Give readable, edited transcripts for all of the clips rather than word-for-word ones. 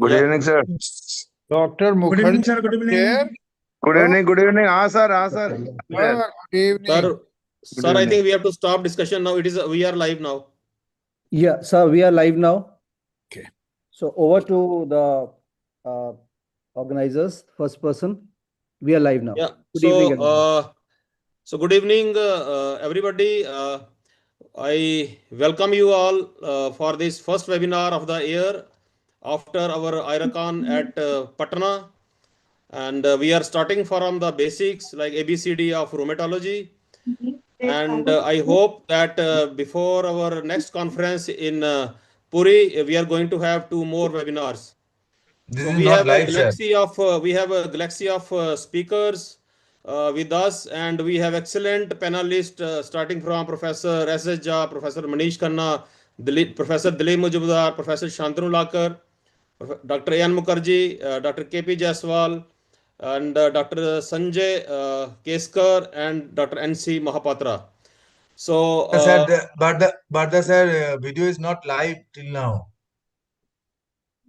Good evening, sir. Dr. Good evening, Mukherjee. sir. Good evening. Here. Good evening. Good evening. Sir. Sir. Good evening. Sir, I think we have to stop discussion now. We are live now. Yeah, sir, we are live now. Okay. So over to the organizers, first person. We are live now. Yeah. Good evening, everyone. So good evening, everybody. I welcome you all for this first webinar of the year after our IRACON at Patna. And we are starting from the basics like ABCD of rheumatology. And I hope that before our next conference in Puri, we are going to have 2 more webinars. This So is we not have live, a sir. galaxy of speakers with us, and we have excellent panelists starting from Professor S.S. Jha, Professor Manish Khanna, Professor Dilip Majumdar, Professor Shantanu Lakar, Dr. A.N. Mukherjee, Dr. K.P. Jaiswal, and Dr. Sanjay Keskar, and Dr. N.C. Mahapatra. So, Sir, but the sir video is not live till now.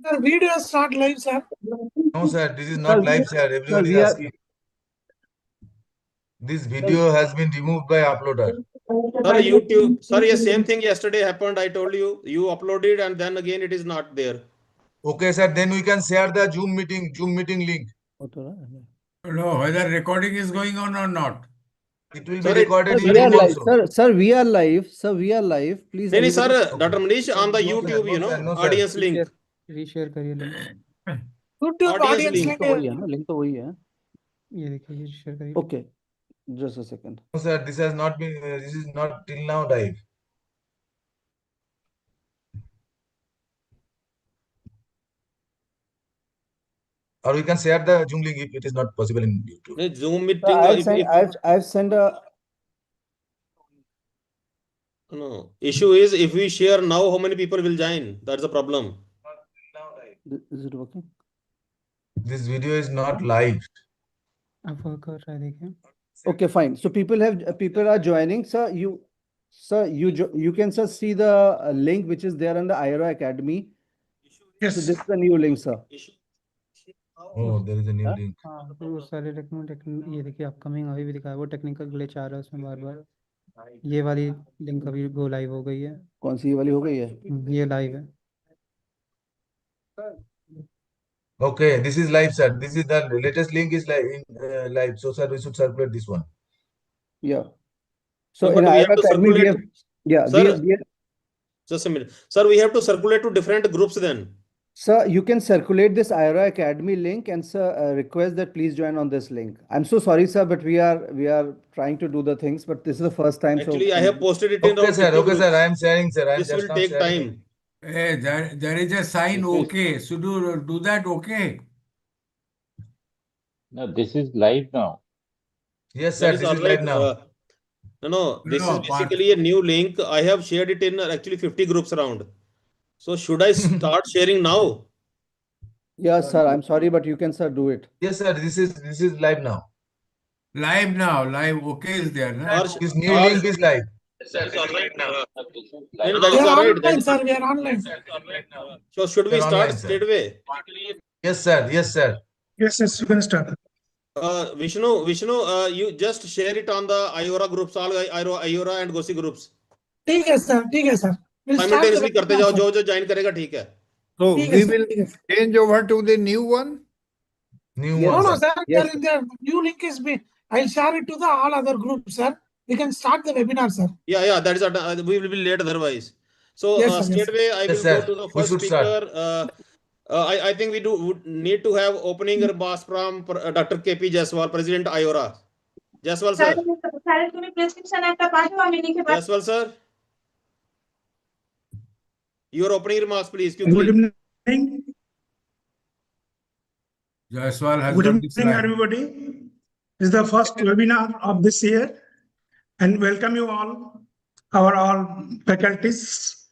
The video is not live, sir. No, sir, this is not live, sir. Everyone is asking. This video has been removed by uploader. Sir, YouTube. Sir, yes, same thing yesterday happened. I told you. You uploaded and then again it is not there. Okay, sir. Then we can share the Zoom meeting link. No, whether recording is going on or not. It will Sir, be recorded Sir, in we are Zoom live. also. Sir, we are live. Sir, we are live. Please. No, everybody- sir, Dr. Manish on the No, YouTube, sir, no, sir, no, sir. audience link. Reshare करिए link YouTube Audience audience link. तो वही है ना, link तो वही है. ये देखिए ये शेयर करिए Okay, just a second. No, sir, this has not been. This is not till now live. Or we can share the Zoom link if it is not possible in YouTube. No, Zoom Sir, meeting. I've sent a. No, issue is if we share now, how many people will join? That's the problem. Is it working? This video is not live. अब work कर रहा है देखिए. Okay, fine. So people are joining. Sir, you can see the link which is there on the Iora Academy. Yes. So this is the new link, sir. Oh, there is a new Huh? link. हाँ तो वो सारे ये देखिए upcoming अभी भी दिखा है वो टेक्निकल ग्लिच आ रहा है उसमें बार-बार. ये वाली लिंक अभी गो लाइव हो गई है. कौन सी ये वाली हो गई है? ये लाइव है. Okay, this is live, sir. This is the latest link is live. So, sir, we should circulate this one. Yeah. So No, in but we have Iora to Academy, we have, circulate. yeah, Sir, we have, just a minute. Sir, we have to circulate to different groups then. sir, you can circulate this Iora Academy link and sir, request that please join on this link. I'm so sorry, sir, but we are trying to do the things, but this is the first time. Actually, so I have posted it in Okay, our sir. 50 Okay, sir. groups. I am sharing, sir. I am This just will now take sharing it. time. Hey, there is a sign This is- okay. So do that okay. No, this is live now. Yes, That sir. is This all is right. live now. This No, is basically a new link. I have shared it in actually 50 groups around. So should I start sharing now? Yes, sir, I'm sorry, but you can, sir, do it. Yes, sir. This is live now. Live now. Live okay is there. No? Or This new link is live. that is all right. We That is are all right. online, sir. We are online. So should we You're start online, sir. straight away? Yes, sir. Yes, sir. Yes, you can start. Vishnu, you just share it on the Iora groups, all Iora and Gosi groups. ठीक है sir. We'll start the Simultaneously करते webinar, जाओ, sir. जो join करेगा ठीक है. So ठीक है, we sir. will ठीक है. change over to the new one. New Yes, one, No, sir. sir. Yes, The new link is me. I'll share it to the all other groups, sir. We can start the webinar, sir. Yeah, that is we will be late otherwise. So Yes, sir, yes. straight away I Yes, will sir. go to the We first should start. speaker. I think we would need to have opening remarks from Dr. K.P. Jaiswal, President Iora. Jaiswal sir. Jaiswal sir. Your opening remarks, please. Good Quickly. evening. Jaiswal has Good got evening, this slide. everybody. This is the first webinar of this year, and welcome you all, our all faculties,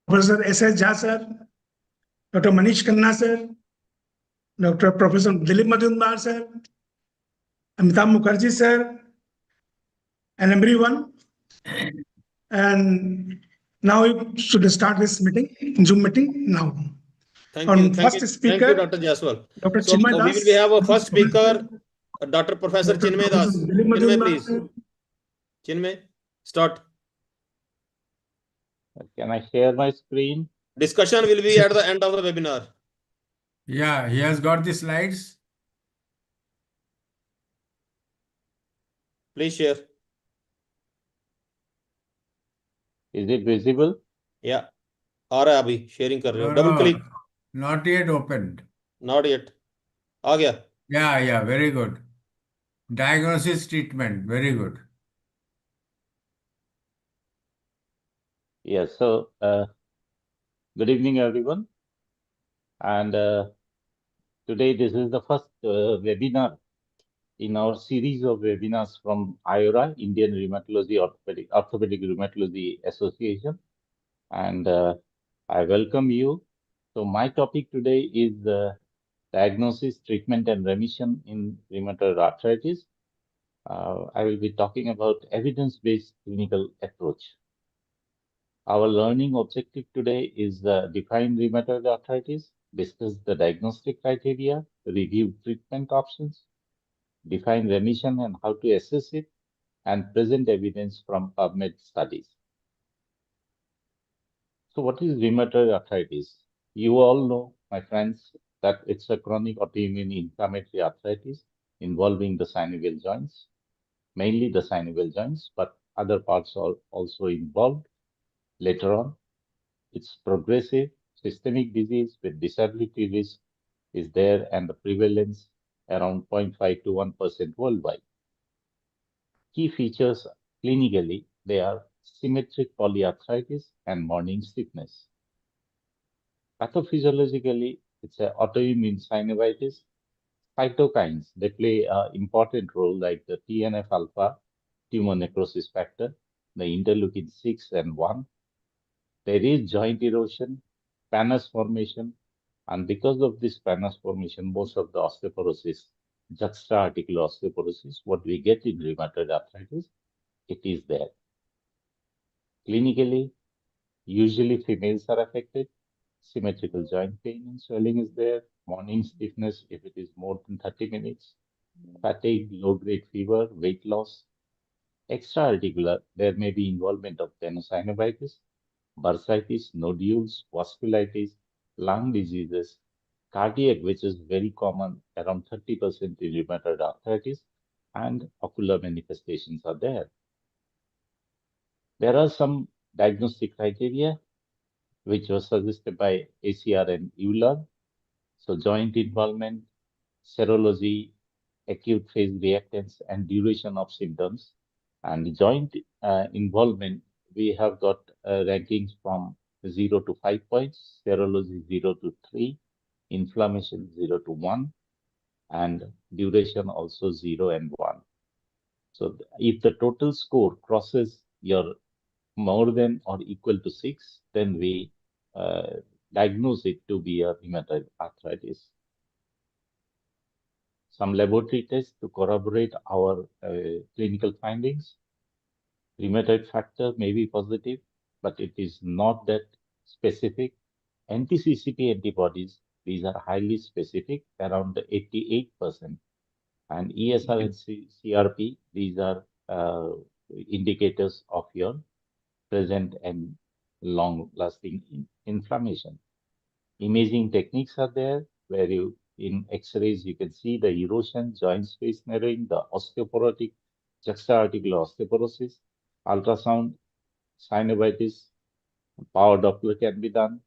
Professor S.S. Jha sir, Dr. Manish Khanna sir, Dr. Professor Dilip Majumdar sir, Amitabh Mukherjee sir, and everyone. And now we should start this meeting, Zoom meeting now. Thank On you. Thank first you. speaker, Thank you, Dr. Jaswal. Dr. So Chinmay we Das, will have a first speaker, Dr. Professor Dr. Chinmay Professor Das. Dilip Chinmay, Majumdar, please. sir. Chinmay, start. Can I share my screen? Discussion will be at the end of the webinar. Yeah, he has got the slides. Please share. Is it visible? Yeah. आ रहा है अभी sharing कर रहे हो No, double no, click not yet opened. Not yet आ गया Yeah, very good. Diagnosis treatment, very good. Yes. So, good evening, everyone. And today, this is the first webinar in our series of webinars from Iora, Indian Orthopedic Rheumatology Association. And I welcome you. So, my topic today is diagnosis, treatment, and remission in rheumatoid arthritis. I will be talking about evidence-based clinical approach. Our learning objective today is define rheumatoid arthritis, discuss the diagnostic criteria, review treatment options, define remission and how to assess it, and present evidence from PubMed studies. So what is rheumatoid arthritis? You all know, my friends, that it's a chronic autoimmune inflammatory arthritis involving the synovial joints, mainly the synovial joints, but other parts are also involved later on. It's progressive, systemic disease with disability risk is there and the prevalence around 0.5 to 1% worldwide. Key features clinically, they are symmetric polyarthritis and morning stiffness. Pathophysiologically, it's an autoimmune synovitis. Cytokines, they play an important role like the TNF alpha, tumor necrosis factor, the interleukin 6 and 1. There is joint erosion, pannus formation, and because of this pannus formation, most of the osteoporosis, juxta-articular osteoporosis, what we get in rheumatoid arthritis, it is there. Clinically, usually females are affected. Symmetrical joint pain and swelling is there. Morning stiffness if it is more than 30 minutes. Fatigue, low-grade fever, weight loss. Extra-articular, there may be involvement of tenosynovitis, bursitis, nodules, vasculitis, lung diseases, cardiac, which is very common, around 30% in rheumatoid arthritis, and ocular manifestations are there. There are some diagnostic criteria which was suggested by ACR and EULAR. So joint involvement, serology, acute phase reactance, and duration of symptoms. And joint involvement, we have got rankings from 0 to 5 points, serology 0 to 3, inflammation 0 to 1, and duration also 0 and 1. So if the total score crosses your more than or equal to 6, then we diagnose it to be a rheumatoid arthritis. Some laboratory tests to corroborate our clinical findings. Rheumatoid factor may be positive, but it is not that specific. Anti-CCP antibodies, these are highly specific, around 88%. And ESR and CRP, these are indicators of your present and long-lasting inflammation. Imaging techniques are there where you, in X-rays, you can see the erosion, joint space narrowing, the osteoporotic, juxta-articular osteoporosis, ultrasound, synovitis, power Doppler can be done.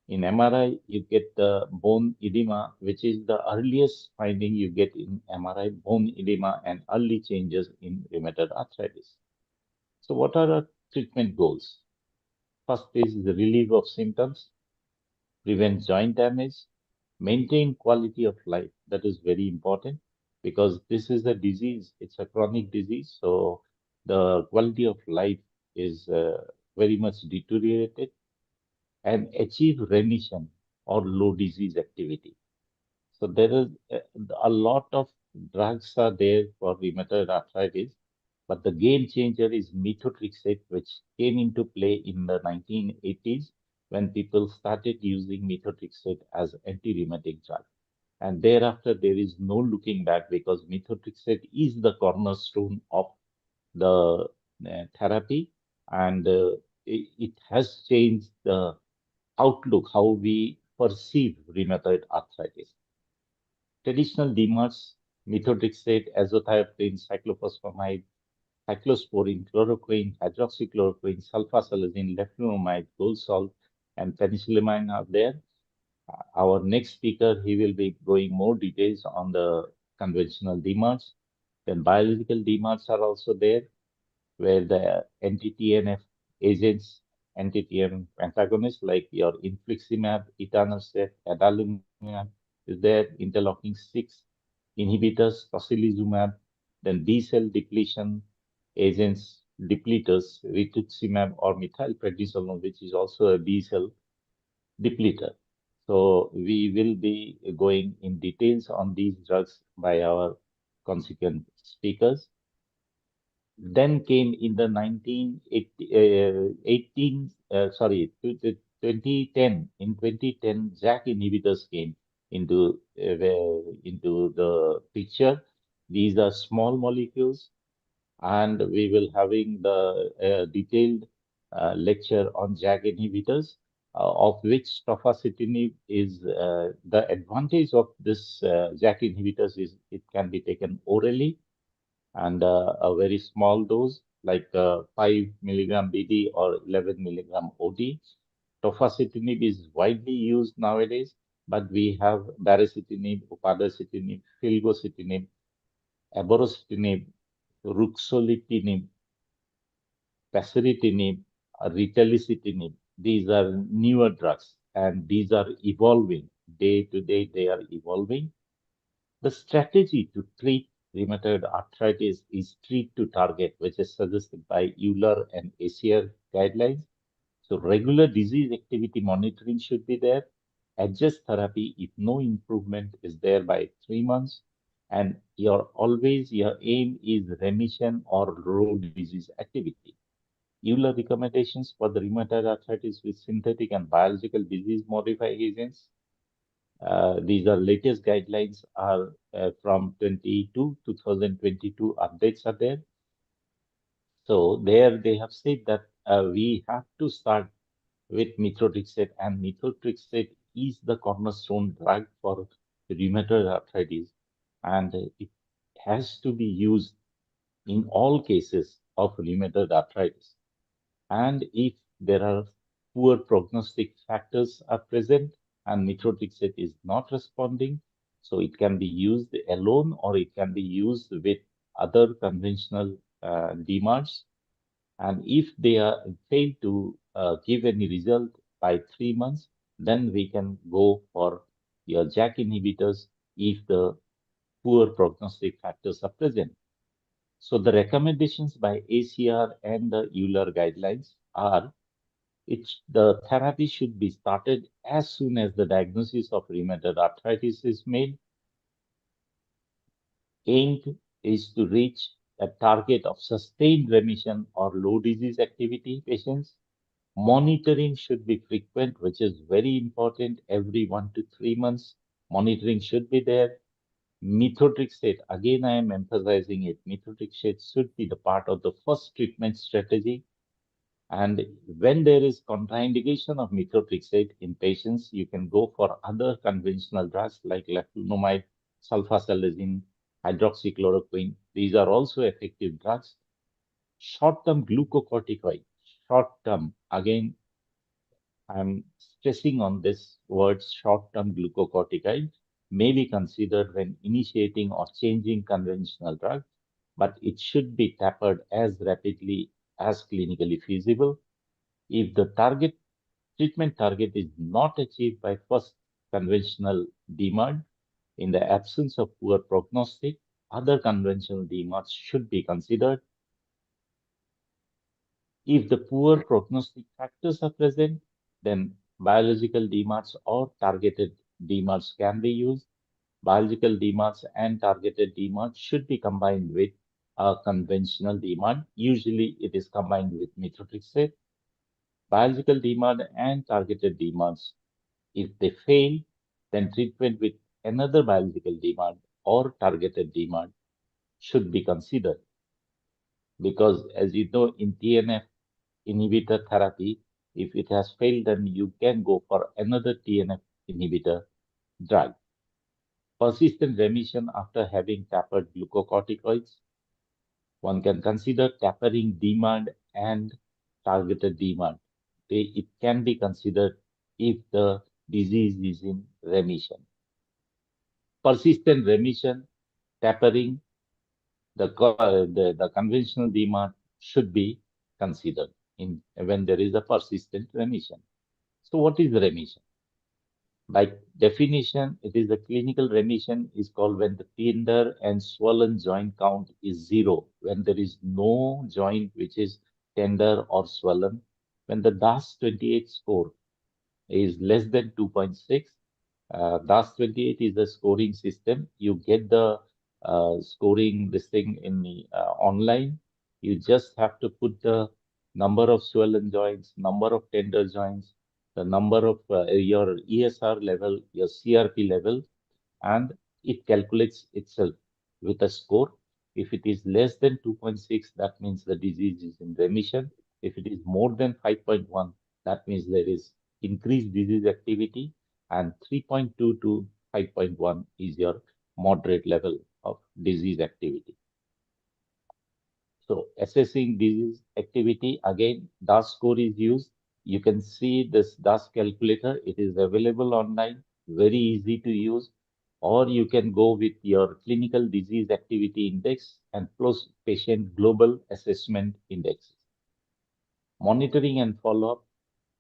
In MRI, you get the bone edema, which is the earliest finding you get in MRI, bone edema and early changes in rheumatoid arthritis. So what are our treatment goals? First is the relief of symptoms, prevent joint damage, maintain quality of life. That is very important because this is a disease, it's a chronic disease. So the quality of life is very much deteriorated, and achieve remission or low disease activity. So there is a lot of drugs are there for rheumatoid arthritis, but the game changer is methotrexate, which came into play in the 1980s when people started using methotrexate as anti-rheumatic drug. And thereafter, there is no looking back because methotrexate is the cornerstone of the therapy, and it has changed the outlook how we perceive rheumatoid arthritis. Traditional DMARDs, methotrexate, azathioprine, cyclophosphamide, cyclosporine, chloroquine, hydroxychloroquine, sulfasalazine, leflunomide, gold salt, and penicillamine are there. Our next speaker, he will be going more details on the conventional DMARDs. Then biological DMARDs are also there, where the anti-TNF agents, anti-TNF antagonists like your infliximab, etanercept, adalimumab is there, interleukin 6 inhibitors, tocilizumab, then B-cell depletion agents, depleters, rituximab or methylprednisolone, which is also a B-cell depleter. So we will be going in details on these drugs by our consequent speakers. Then came in the 2010. In 2010, JAK inhibitors came into the picture. These are small molecules, and we will having the detailed lecture on JAK inhibitors, of which tofacitinib is the advantage of this JAK inhibitors is it can be taken orally and a very small dose like 5 milligram BD or 11 milligram OD. Tofacitinib is widely used nowadays, but we have baricitinib, upadacitinib, filgotinib, aborocitinib, ruxolitinib, pasritinib, ritelicitinib. These are newer drugs and these are evolving. Day to day, they are evolving. The strategy to treat rheumatoid arthritis is treat to target, which is suggested by Euler and ACR guidelines. So regular disease activity monitoring should be there. Adjust therapy if no improvement is there by 3 months. And your aim is remission or low disease activity. Euler recommendations for the rheumatoid arthritis with synthetic and biological disease modifying agents. These are latest guidelines are from 2022 updates are there. So there they have said that we have to start with methotrexate, and methotrexate is the cornerstone drug for rheumatoid arthritis, and it has to be used in all cases of rheumatoid arthritis. And if there are poor prognostic factors are present and methotrexate is not responding, so it can be used alone or it can be used with other conventional DMARDs. And if they are fail to give any result by 3 months, then we can go for your JAK inhibitors if the poor prognostic factors are present. So the recommendations by ACR and the Euler guidelines are the therapy should be started as soon as the diagnosis of rheumatoid arthritis is made. Aimed is to reach a target of sustained remission or low disease activity patients. Monitoring should be frequent, which is very important. Every 1 to 3 months, monitoring should be there. Methotrexate, again, I am emphasizing it. Methotrexate should be the part of the first treatment strategy. And when there is contraindication of methotrexate in patients, you can go for other conventional drugs like leflunomide, sulfasalazine, hydroxychloroquine. These are also effective drugs. Short-term glucocorticoid, short-term, again, I'm stressing on this word short-term glucocorticoid may be considered when initiating or changing conventional drugs, but it should be tapered as rapidly as clinically feasible. If the treatment target is not achieved by first conventional DMARD, in the absence of poor prognostic, other conventional DMARDs should be considered. If the poor prognostic factors are present, then biological DMARDs or targeted DMARDs can be used. Biological DMARDs and targeted DMARDs should be combined with a conventional DMARD. Usually it is combined with methotrexate. biological demand and targeted demands. If they fail, then treatment with another biological demand or targeted demand should be considered. Because as you know, in TNF inhibitor therapy, if it has failed, then you can go for another TNF inhibitor drug. Persistent remission after having tapered glucocorticoids. One can consider tapering demand and targeted demand. It can be considered if the disease is in remission. Persistent remission, tapering, the conventional demand should be considered in when there is a persistent remission. So what is remission? By definition, it is a clinical remission is called when the tender and swollen joint count is zero, when there is no joint which is tender or swollen, when the DAS28 score is less than 2.6. DAS28 is a scoring system. You get the scoring this thing in the online. You just have to put the number of swollen joints, number of tender joints, the number of your ESR level, your CRP level, and it calculates itself with a score. If it is less than 2.6, that means the disease is in remission. If it is more than 5.1, that means there is increased disease activity, and 3.2 to 5.1 is your moderate level of disease activity. So assessing disease activity, again, DAS score is used. You can see this DAS calculator. It is available online, very easy to use. Or you can go with your clinical disease activity index and plus patient global assessment index. Monitoring and follow-up.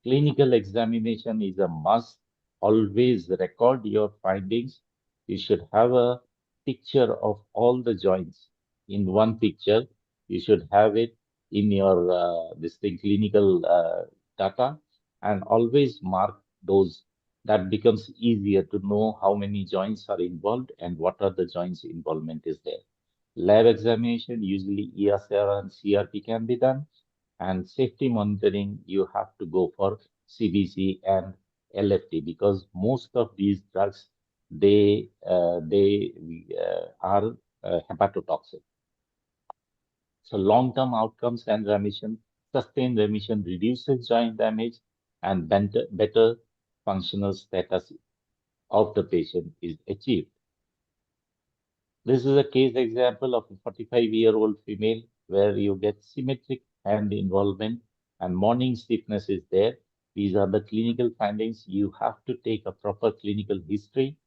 Clinical examination is a must. Always record your findings. You should have a picture of all the joints in one picture. You should have it in your this thing clinical data, and always mark those. That becomes easier to know how many joints are involved and what are the joints involvement is there. Lab examination, usually ESR and CRP can be done, and safety monitoring, you have to go for CBC and LFT, because most of these drugs are hepatotoxic. So long-term outcomes and remission, sustained remission reduces joint damage, and better functional status of the patient is achieved. This is a case example of a 45-year-old female where you get symmetric hand involvement and morning stiffness is there. These are the clinical findings. You have to take a proper clinical history.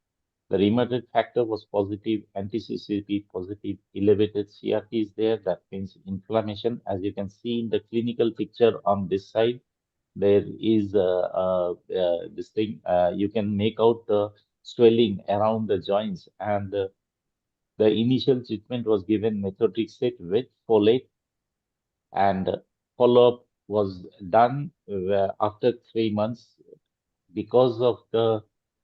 The rheumatoid factor was positive, anti-CCP positive, elevated CRP is there. That means inflammation. As you can see in the clinical picture on this side, there is this thing. You can make out the swelling around the joints, and the initial treatment was given methotrexate with folate, and follow-up was done after 3 months. Because of the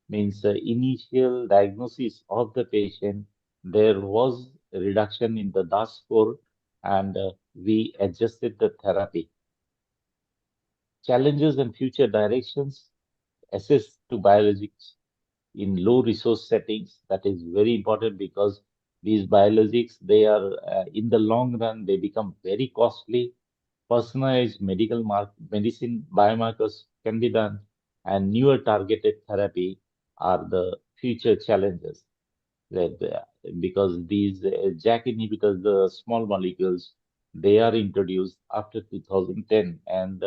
initial diagnosis of the patient, there was a reduction in the DAS score, and we adjusted the therapy. Challenges and future directions: assess to biologics in low resource settings. That is very important, because these biologics, they are in the long run, they become very costly. Personalized medicine biomarkers can be done, and newer targeted therapy are the future challenges. Because these JAK inhibitors, the small molecules, they are introduced after 2010, and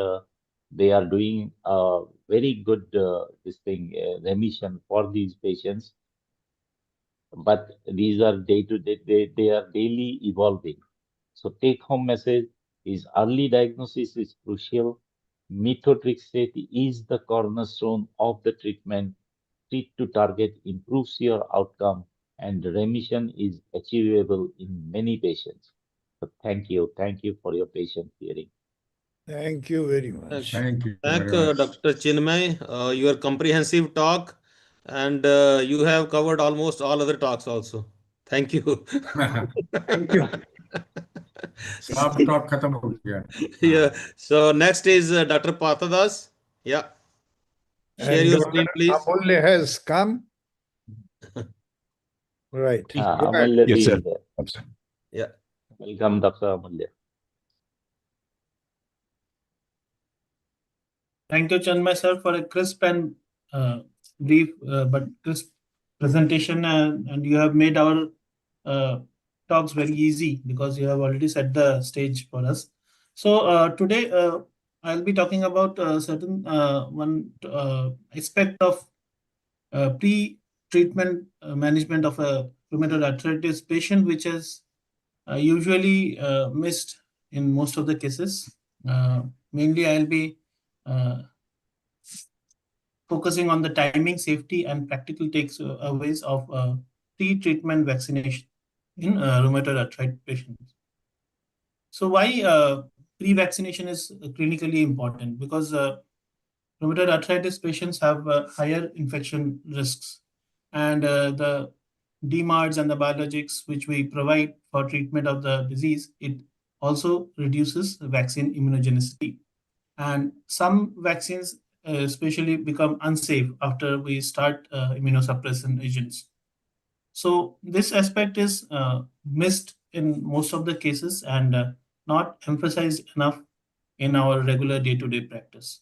they are doing very good remission for these patients. But these are day to day, they are daily evolving. So take home message is early diagnosis is crucial. Methotrexate is the cornerstone of the treatment. Treat to target improves your outcome, and remission is achievable in many patients. So thank you. Thank you for your patient hearing. Thank you very much. Thank you Thank very much. Dr. Chinmay, your comprehensive talk, and you have covered almost all other talks also. Thank you. Thank you. साफ stock खत्म हो गया. Yeah. So next is Dr. Pathadas. Yeah. Share And your Dr. screen, please. Amulya has come. Right. Go ahead. Amulya Yes, sir. is there. Yeah. Welcome, Dr. Amulya. Thank you, Chandmay sir, for a crisp and brief but crisp presentation, and you have made our talks very easy because you have already set the stage for us. So today I'll be talking about certain one aspect of pre-treatment management of a rheumatoid arthritis patient, which is usually missed in most of the cases. Mainly, I'll be focusing on the timing, safety, and practical takeaways of pre-treatment vaccination in rheumatoid arthritis patients. So why pre-vaccination is clinically important? Because rheumatoid arthritis patients have higher infection risks, and the DMARDs and the biologics which we provide for treatment of the disease, it also reduces vaccine immunogenicity. And some vaccines especially become unsafe after we start immunosuppressant agents. So this aspect is missed in most of the cases and not emphasized enough in our regular day-to-day practice.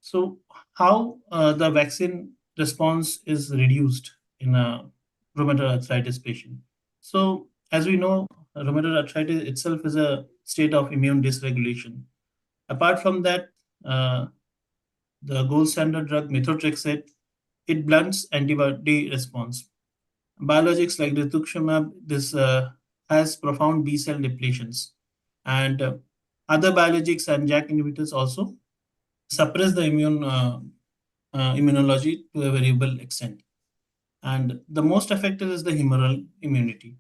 So how the vaccine response is reduced in a rheumatoid arthritis patient? So as we know, rheumatoid arthritis itself is a state of immune dysregulation. Apart from that, the gold standard drug methotrexate, it blunts antibody response. Biologics like rituximab, this has profound B cell depletions, and other biologics and JAK inhibitors also suppress the immunology to a variable extent. And the most effective is the humoral immunity.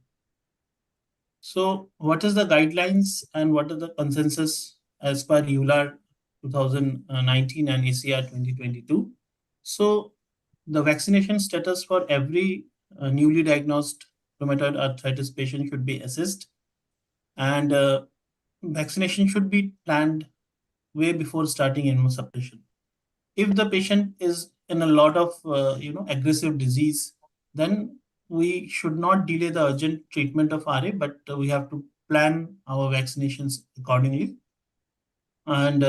So, what is the guidelines and what are the consensus as per EULAR 2019 and ACR 2022? So, the vaccination status for every newly diagnosed rheumatoid arthritis patient should be assessed, and vaccination should be planned way before starting immunosuppression. If the patient is in a lot of aggressive disease, then we should not delay the urgent treatment of RA, but we have to plan our vaccinations accordingly. And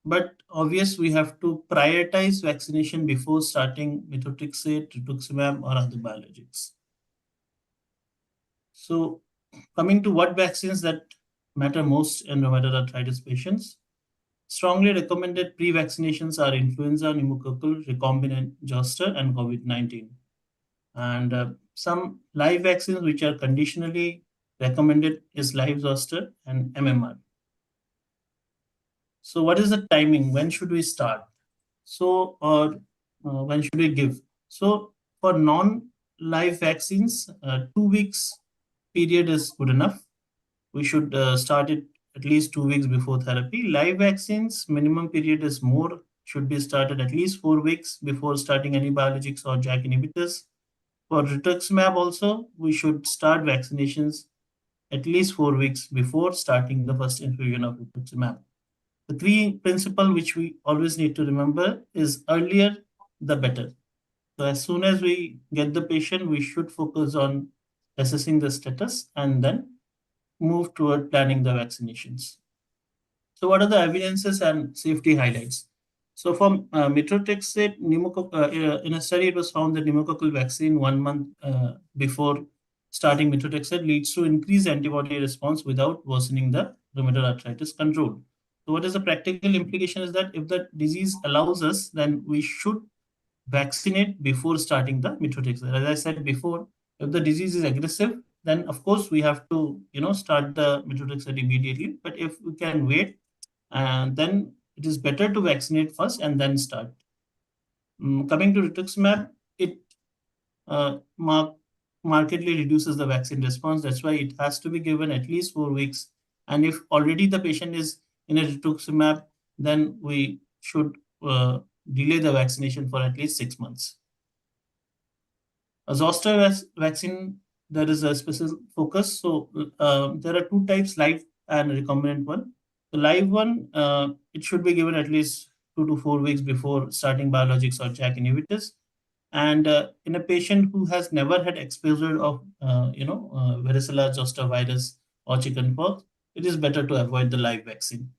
but obvious we have to prioritize vaccination before starting methotrexate, rituximab, or other biologics. So coming to what vaccines that matter most in rheumatoid arthritis patients, strongly recommended pre-vaccinations are influenza, pneumococcal, recombinant, zoster, and COVID-19. And some live vaccines which are conditionally recommended is live zoster and MMR. So what is the timing? When should we start? So, or when should we give? So for non-live vaccines, 2 weeks period is good enough. We should start it at least 2 weeks before therapy. Live vaccines, minimum period is more, should be started at least 4 weeks before starting any biologics or JAK inhibitors. For rituximab also, we should start vaccinations at least 4 weeks before starting the first infusion of rituximab. The three principle which we always need to remember is earlier the better. So as soon as we get the patient, we should focus on assessing the status and then move toward planning the vaccinations. So what are the evidences and safety highlights? So for methotrexate, in a study, it was found that pneumococcal vaccine 1 month before starting methotrexate leads to increased antibody response without worsening the rheumatoid arthritis control. So what is the practical implication is that if the disease allows us, then we should vaccinate before starting the methotrexate. As I said before, if the disease is aggressive, then of course we have to start the methotrexate immediately. But if we can wait, and then it is better to vaccinate first and then start. Coming to rituximab, it markedly reduces the vaccine response. That's why it has to be given at least 4 weeks. And if already the patient is in a rituximab, then we should delay the vaccination for at least 6 months. A zoster vaccine there is a special focus. So there are two types, live and recombinant one. The live one, it should be given at least 2 to 4 weeks before starting biologics or JAK inhibitors. And in a patient who has never had exposure of, varicella zoster virus or chickenpox, it is better to avoid the live vaccine.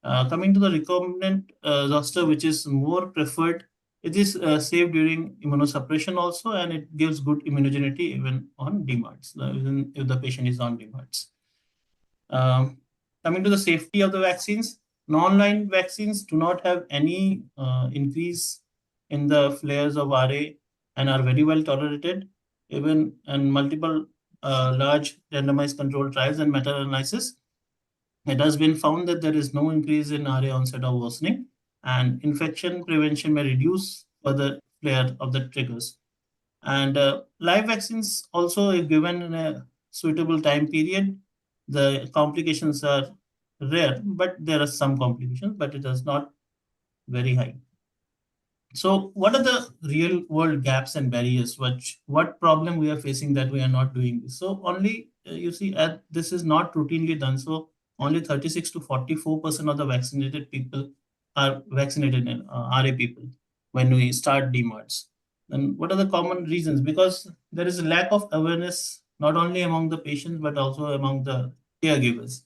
Coming to the recombinant zoster, which is more preferred, it is safe during immunosuppression also, and it gives good immunogenicity even on DMARDs, even if the patient is on DMARDs. Coming to the safety of the vaccines, non-line vaccines do not have any increase in the flares of RA and are very well tolerated, even in multiple large randomized controlled trials and meta-analysis. It has been found that there is no increase in RA onset or worsening, and infection prevention may reduce further flare of the triggers. And live vaccines also, if given in a suitable time period, the complications are rare, but there are some complications, but it is not very high. So what are the real world gaps and barriers? What problem we are facing that we are not doing this? So only, you see, this is not routinely done. So only 36 to 44% of the vaccinated people are vaccinated in RA people when we start DMARDs. And what are the common reasons? Because there is a lack of awareness, not only among the patients, but also among the caregivers.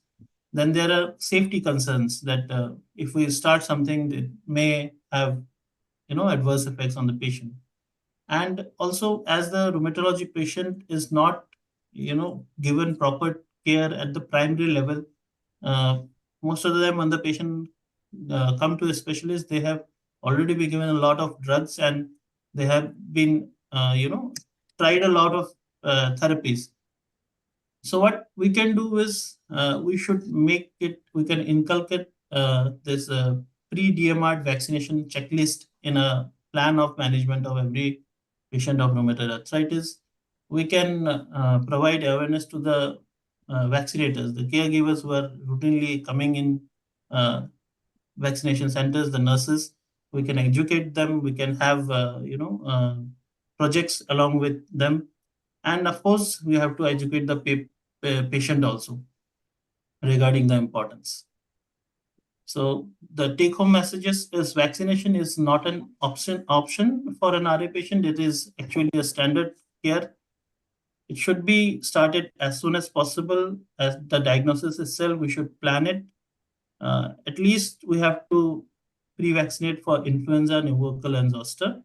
Then there are safety concerns that if we start something, it may have adverse effects on the patient. And also, as the rheumatology patient is not given proper care at the primary level, most of the time when the patient come to a specialist, they have already been given a lot of drugs, and they have been tried a lot of therapies. So what we can do is we can inculcate this pre-DMARD vaccination checklist in a plan of management of every patient of rheumatoid arthritis. We can provide awareness to the vaccinators, the caregivers who are routinely coming in vaccination centers, the nurses. We can educate them. We can have projects along with them, and of course we have to educate the patient also regarding the importance. So the take-home messages is vaccination is not an option for an RA patient. It is actually a standard care. It should be started as soon as possible. As the diagnosis itself, we should plan it. At least we have to pre-vaccinate for influenza, pneumococcal, and zoster,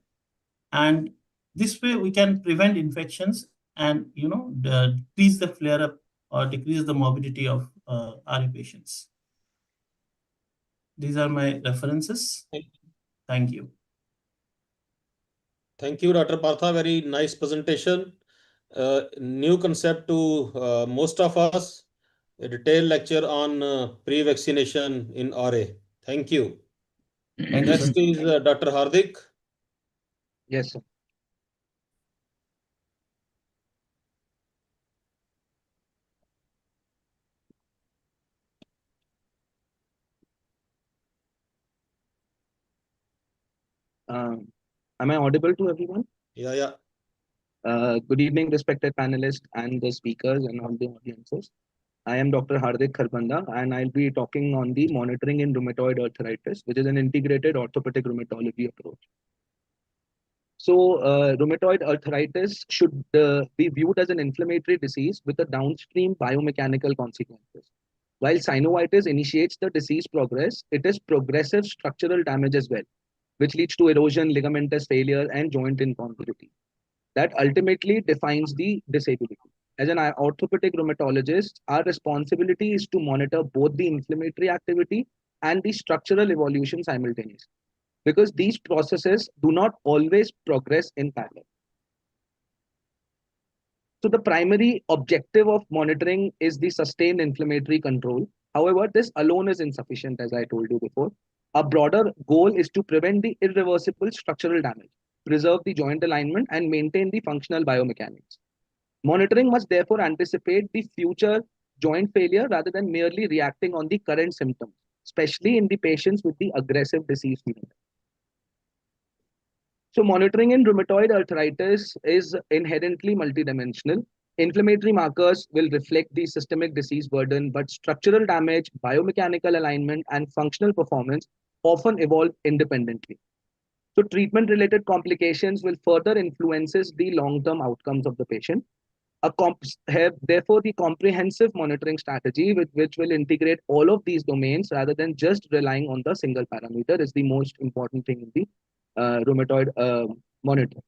and this way we can prevent infections and decrease the flare-up or decrease the morbidity of RA patients. These are my references. Thank you. Thank you, Dr. Partha. Very nice presentation. New concept to most of us. A detailed lecture on pre-vaccination in RA. Thank you. Thank you, Next sir. is Dr. Hardik. Yes, sir. Am I audible to everyone? Yeah. Good evening, respected panelists and the speakers and all the audiences. I am Dr. Hardik Kharbanda, and I'll be talking on the monitoring in rheumatoid arthritis, which is an integrated orthopedic rheumatology approach. So, rheumatoid arthritis should be viewed as an inflammatory disease with a downstream biomechanical consequences. While synovitis initiates the disease progress, it is progressive structural damage as well, which leads to erosion, ligamentous failure, and joint incongruity. That ultimately defines the disability. As an orthopedic rheumatologist, our responsibility is to monitor both the inflammatory activity and the structural evolution simultaneously, because these processes do not always progress in parallel. So the primary objective of monitoring is the sustained inflammatory control. However, this alone is insufficient, as I told you before. A broader goal is to prevent the irreversible structural damage, preserve the joint alignment, and maintain the functional biomechanics. Monitoring must therefore anticipate the future joint failure rather than merely reacting on the current symptoms, especially in the patients with the aggressive disease phenotype. So monitoring in rheumatoid arthritis is inherently multidimensional. Inflammatory markers will reflect the systemic disease burden, but structural damage, biomechanical alignment, and functional performance often evolve independently. So treatment-related complications will further influences the long-term outcomes of the patient. Therefore, the comprehensive monitoring strategy with which will integrate all of these domains rather than just relying on the single parameter is the most important thing in the rheumatoid monitoring.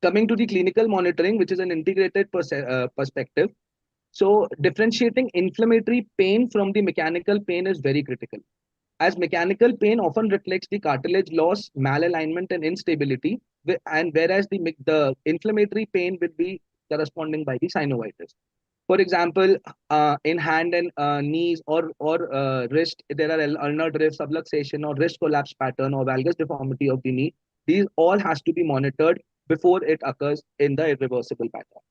Coming to the clinical monitoring, which is an integrated perspective. So differentiating inflammatory pain from the mechanical pain is very critical, as mechanical pain often reflects the cartilage loss, malalignment, and instability, and whereas the inflammatory pain will be corresponding by the synovitis. For example, in hand and knees or wrist, there are ulnar drift, subluxation, or wrist collapse pattern, or valgus deformity of the knee. These all has to be monitored before it occurs in the irreversible pattern.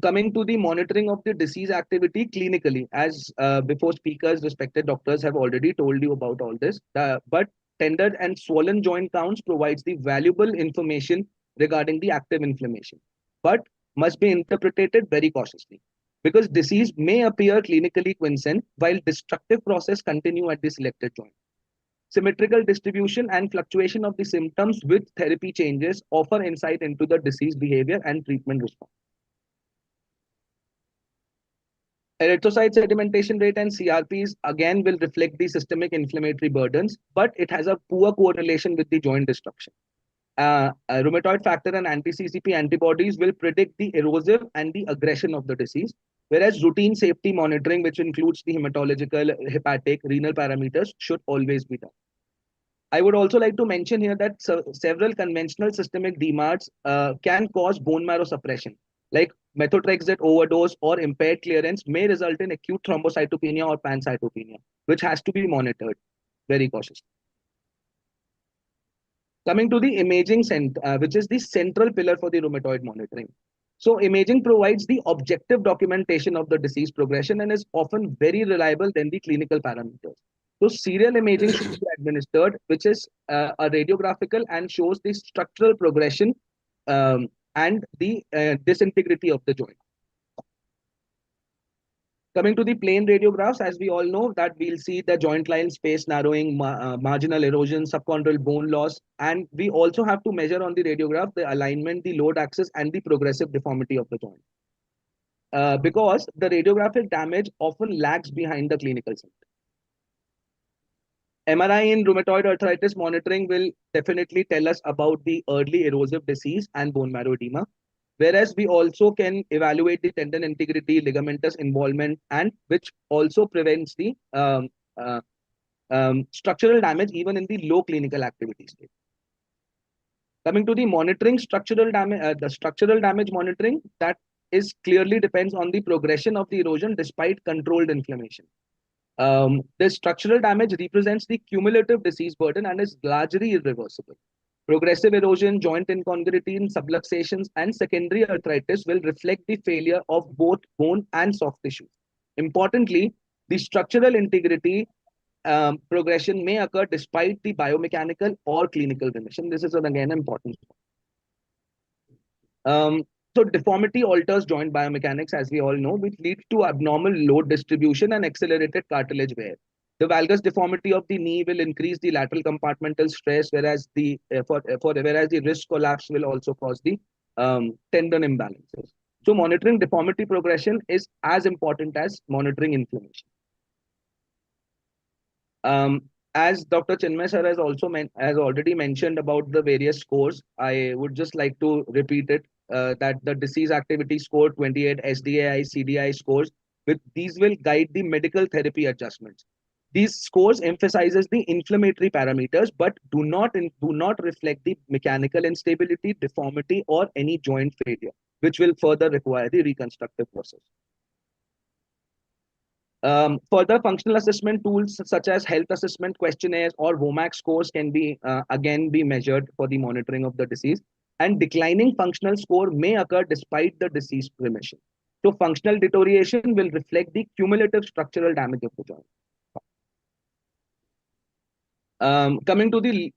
Coming to the monitoring of the disease activity clinically, as before speakers, respected doctors have already told you about all this, but tender and swollen joint counts provides the valuable information regarding the active inflammation, but must be interpreted very cautiously because disease may appear clinically quiescent while destructive process continue at the selected joint. Symmetrical distribution and fluctuation of the symptoms with therapy changes offer insight into the disease behavior and treatment response. Erythrocyte sedimentation rate and CRPs again will reflect the systemic inflammatory burdens, but it has a poor correlation with the joint destruction. Rheumatoid factor and anti-CCP antibodies will predict the erosive and the aggression of the disease, whereas routine safety monitoring, which includes the hematological, hepatic, renal parameters, should always be done. I would also like to mention here that several conventional systemic DMARDs can cause bone marrow suppression, like methotrexate overdose or impaired clearance may result in acute thrombocytopenia or pancytopenia, which has to be monitored very cautiously. Coming to the imaging, which is the central pillar for the rheumatoid monitoring. So imaging provides the objective documentation of the disease progression and is often very reliable than the clinical parameters. So serial imaging should be administered, which is a radiographical and shows the structural progression and the disintegrity of the joint. Coming to the plain radiographs, as we all know that we'll see the joint line space narrowing, marginal erosion, subchondral bone loss, and we also have to measure on the radiograph the alignment, the load axis, and the progressive deformity of the joint. Because the radiographic damage often lags behind the clinical symptoms. MRI in rheumatoid arthritis monitoring will definitely tell us about the early erosive disease and bone marrow edema, whereas we also can evaluate the tendon integrity, ligamentous involvement, and which also prevents the structural damage even in the low clinical activity state. Coming to the monitoring, the structural damage monitoring, that is clearly depends on the progression of the erosion despite controlled inflammation. The structural damage represents the cumulative disease burden and is largely irreversible. Progressive erosion, joint incongruity, subluxations, and secondary arthritis will reflect the failure of both bone and soft tissue. Importantly, the structural integrity progression may occur despite the biomechanical or clinical remission. This is again important. So deformity alters joint biomechanics, as we all know, which leads to abnormal load distribution and accelerated cartilage wear. The valgus deformity of the knee will increase the lateral compartmental stress, whereas the wrist collapse will also cause the tendon imbalances. So monitoring deformity progression is as important as monitoring inflammation. As Dr. Chinmay sir has already mentioned about the various scores, I would just like to repeat it. That the disease activity score 28, SDAI, CDI scores, with these will guide the medical therapy adjustments. These scores emphasizes the inflammatory parameters, but do not reflect the mechanical instability, deformity, or any joint failure, which will further require the reconstructive process. Further functional assessment tools such as health assessment questionnaires or WOMAC scores can be again be measured for the monitoring of the disease. And declining functional score may occur despite the disease remission. So functional deterioration will reflect the cumulative structural damage of the joint. Coming to the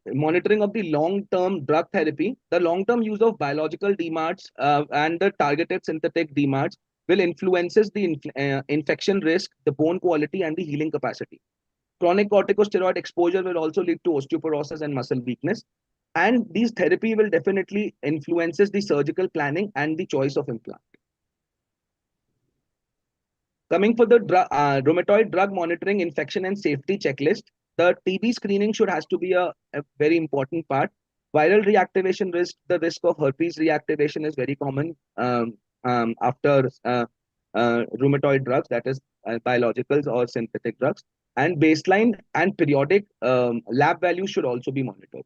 monitoring of the long-term drug therapy, the long-term use of biological DMARDs and the targeted synthetic DMARDs will influences the infection risk, the bone quality, and the healing capacity. Chronic corticosteroid exposure will also lead to osteoporosis and muscle weakness. And these therapy will definitely influences the surgical planning and the choice of implant. Coming for the rheumatoid drug monitoring infection and safety checklist, the TB screening has to be a very important part. Viral reactivation risk, the risk of herpes reactivation is very common after rheumatoid drugs, that is biologicals or synthetic drugs. And baseline and periodic lab values should also be monitored.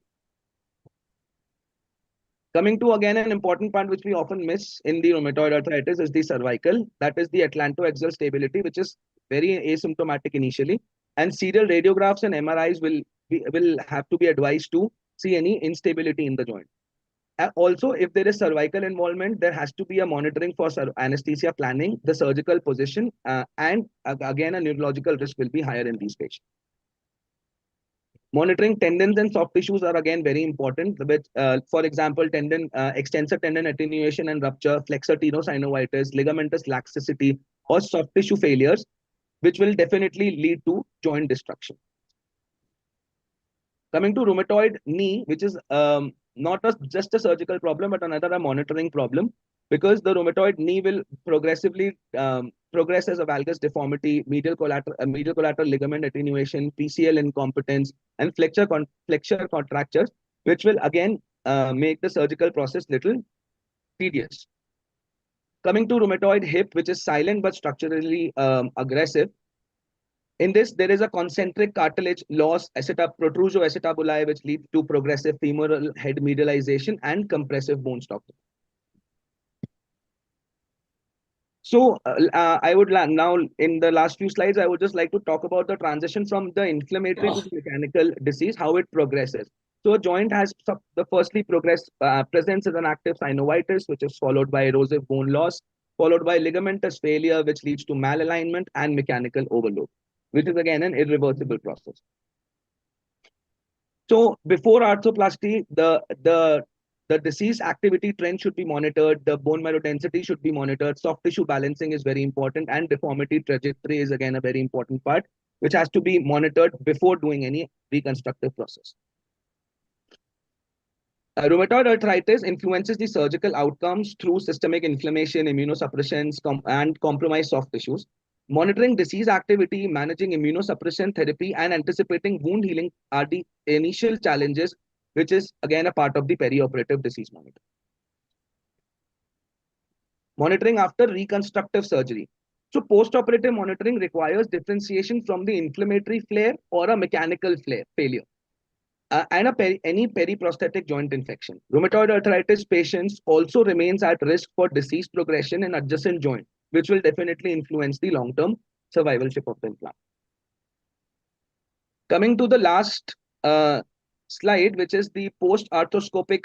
Coming to again an important part which we often miss in the rheumatoid arthritis is the cervical. That is the atlantoaxial stability, which is very asymptomatic initially. And serial radiographs and MRIs will have to be advised to see any instability in the joint. Also, if there is cervical involvement, there has to be a monitoring for anesthesia planning, the surgical position, and again, a neurological risk will be higher in these patients. Monitoring tendons and soft tissues are again very important. With, for example, extensor tendon attenuation and rupture, flexor tenosynovitis, ligamentous laxicity, or soft tissue failures, which will definitely lead to joint destruction. Coming to rheumatoid knee, which is not just a surgical problem, but a monitoring problem, because the rheumatoid knee will progressively progress as a valgus deformity, medial collateral ligament attenuation, PCL incompetence, and flexure contractures, which will again make the surgical process little tedious. Coming to rheumatoid hip, which is silent but structurally aggressive. In this, there is a concentric cartilage loss, protrusio acetabuli, which leads to progressive femoral head medialization and compressive bone stock. So I would now, in the last few slides, I would just like to talk about the transition from the inflammatory to the mechanical disease, how it progresses. So a joint has the firstly presents as an active synovitis, which is followed by erosive bone loss, followed by ligamentous failure, which leads to malalignment and mechanical overload, which is again an irreversible process. So before arthroplasty, the disease activity trend should be monitored, the bone marrow density should be monitored, soft tissue balancing is very important, and deformity trajectory is again a very important part, which has to be monitored before doing any reconstructive process. Rheumatoid arthritis influences the surgical outcomes through systemic inflammation, immunosuppressions, and compromised soft tissues. Monitoring disease activity, managing immunosuppression therapy, and anticipating wound healing are the initial challenges, which is again a part of the perioperative disease monitoring. Monitoring after reconstructive surgery. So post-operative monitoring requires differentiation from the inflammatory flare or a mechanical failure. And any periprosthetic joint infection. Rheumatoid arthritis patients also remains at risk for disease progression in adjacent joint, which will definitely influence the long-term survivalship of the implant. Coming to the last slide, which is the post-arthroscopic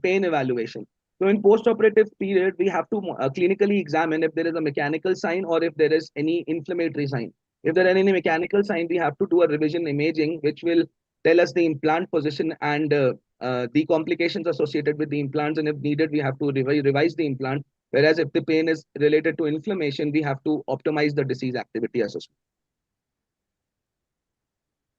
pain evaluation. So in post-operative period, we have to clinically examine if there is a mechanical sign or if there is any inflammatory sign. If there are any mechanical sign, we have to do a revision imaging, which will tell us the implant position and the complications associated with the implants. And if needed, we have to revise the implant. Whereas if the pain is related to inflammation, we have to optimize the disease activity assessment.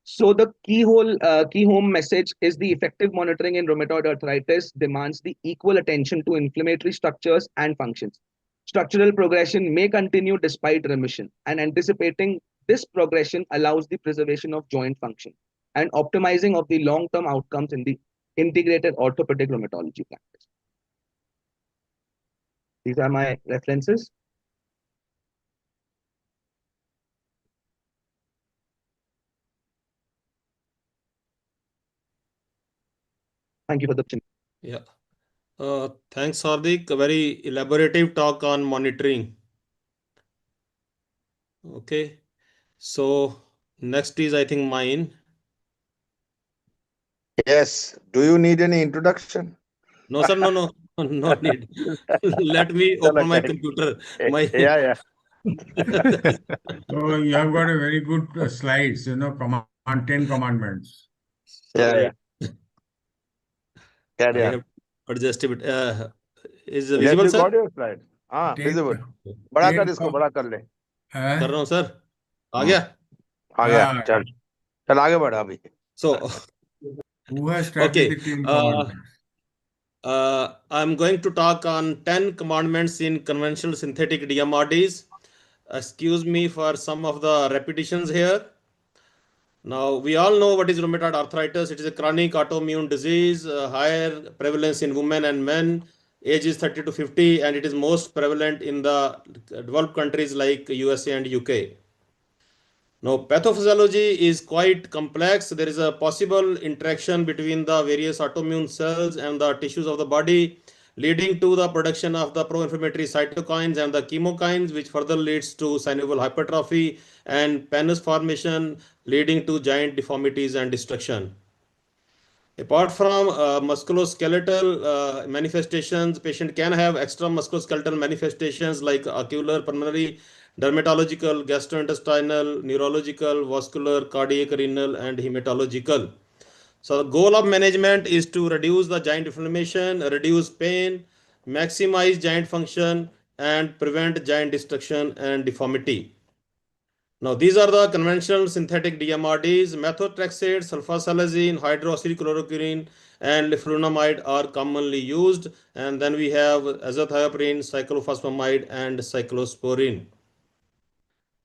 So the key home message is the effective monitoring in rheumatoid arthritis demands the equal attention to inflammatory structures and functions. Structural progression may continue despite remission, and anticipating this progression allows the preservation of joint function and optimizing of the long-term outcomes in the integrated orthopedic rheumatology practice. These are my references. Thank you for the opportunity. Yeah. Thanks, Hardik. A very elaborative talk on monitoring. Okay. So next is, I think, mine. Yes. Do you need any introduction? No, sir. No need. Let me open my computer. Yeah. So you have got a very good slides, command on 10 commandments. Yeah. I Carry on. have adjusted it. Is That visible, you sir? got your slide. हाँ, 10, visible. बड़ा कर 10 इसको, बड़ा कर ले. कर रहा हूँ सर. आ हम्म, गया. आ गया. चल, चल आगे बढ़ अभी. So, who has started okay. the 10 commandments? I'm going to talk on 10 commandments in conventional synthetic DMRDs. Excuse me for some of the repetitions here. Now, we all know what is rheumatoid arthritis. It is a chronic autoimmune disease, higher prevalence in women and men, ages 30 to 50, and it is most prevalent in the developed countries like USA and UK. Now, pathophysiology is quite complex. There is a possible interaction between the various autoimmune cells and the tissues of the body, leading to the production of the pro-inflammatory cytokines and the chemokines, which further leads to synovial hypertrophy and pannus formation, leading to joint deformities and destruction. Apart from musculoskeletal manifestations, patient can have extra musculoskeletal manifestations like ocular, pulmonary, dermatological, gastrointestinal, neurological, vascular, cardiac, renal, and hematological. So the goal of management is to reduce the joint inflammation, reduce pain, maximize joint function, and prevent joint destruction and deformity. Now, these are the conventional synthetic DMRDs. Methotrexate, sulfasalazine, hydroxychloroquine, and leflunomide are commonly used. And then we have azathioprine, cyclophosphamide, and cyclosporine.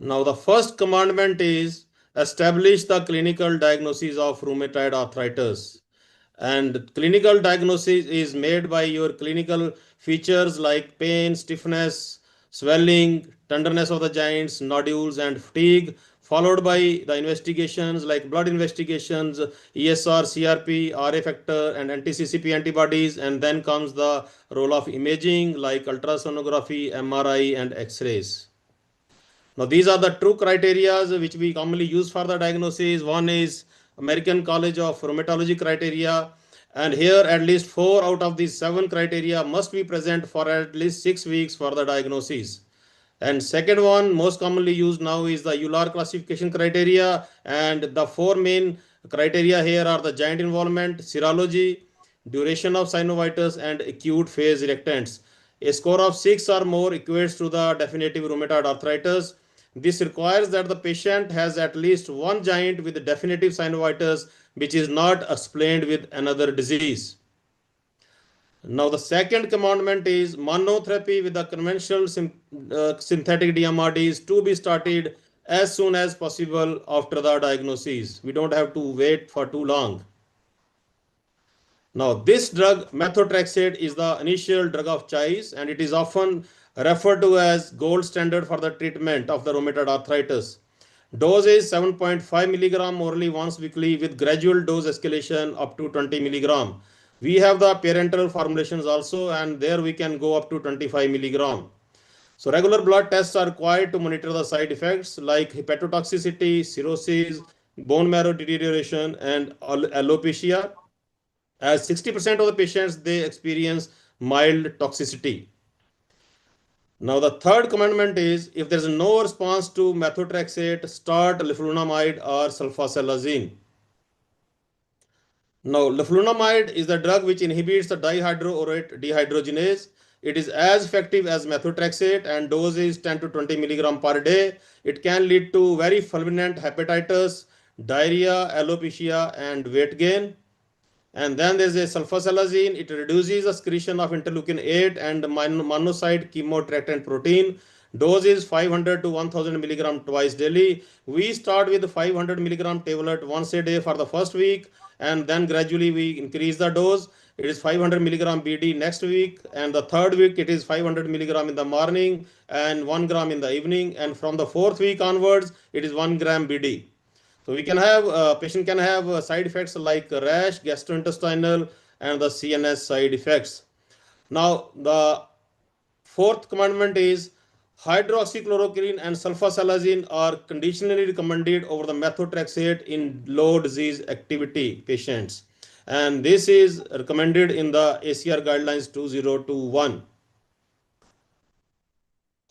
Now, the first commandment is establish the clinical diagnosis of rheumatoid arthritis. And clinical diagnosis is made by your clinical features like pain, stiffness, swelling, tenderness of the joints, nodules, and fatigue, followed by the investigations like blood investigations, ESR, CRP, RA factor, and anti-CCP antibodies, and then comes the role of imaging like ultrasonography, MRI, and X-rays. Now, these are the two criteria which we commonly use for the diagnosis. One is American College of Rheumatology criteria, and here at least 4 out of these 7 criteria must be present for at least 6 weeks for the diagnosis. And second one, most commonly used now, is the Euler classification criteria, and the 4 main criteria here are the joint involvement, serology, duration of synovitis, and acute phase reactants. A score of 6 or more equates to the definitive rheumatoid arthritis. This requires that the patient has at least one joint with definitive synovitis which is not explained with another disease. Now, the second commandment is monotherapy with the conventional synthetic DMRD is to be started as soon as possible after the diagnosis. We don't have to wait for too long. Now, this drug, methotrexate, is the initial drug of choice, and it is often referred to as gold standard for the treatment of the rheumatoid arthritis. Dose is 7.5 milligram orally once weekly with gradual dose escalation up to 20 milligram. We have the parenteral formulations also, and there we can go up to 25 milligram. So regular blood tests are required to monitor the side effects like hepatotoxicity, cirrhosis, bone marrow deterioration, and alopecia. As 60% of the patients, they experience mild toxicity. Now, the third commandment is if there is no response to methotrexate, start leflunomide or sulfasalazine. Now, leflunomide is the drug which inhibits the dihydroorate dehydrogenase. It is as effective as methotrexate and dose is 10 to 20 milligram per day. It can lead to very fulminant hepatitis, diarrhea, alopecia, and weight gain. And then there's a sulfasalazine. It reduces the secretion of interleukin 8 and monocyte chemoattractant protein. Dose is 500 to 1000 milligram twice daily. We start with 500 milligram tablet once a day for the first week, and then gradually we increase the dose. It is 500 milligram BD next week, and the third week it is 500 milligram in the morning and 1 gram in the evening, and from the fourth week onwards it is 1 gram BD. So we can have patient can have side effects like rash, gastrointestinal, and the CNS side effects. Now the fourth commandment is hydroxychloroquine and sulfasalazine are conditionally recommended over the methotrexate in low disease activity patients, and this is recommended in the ACR guidelines 2021.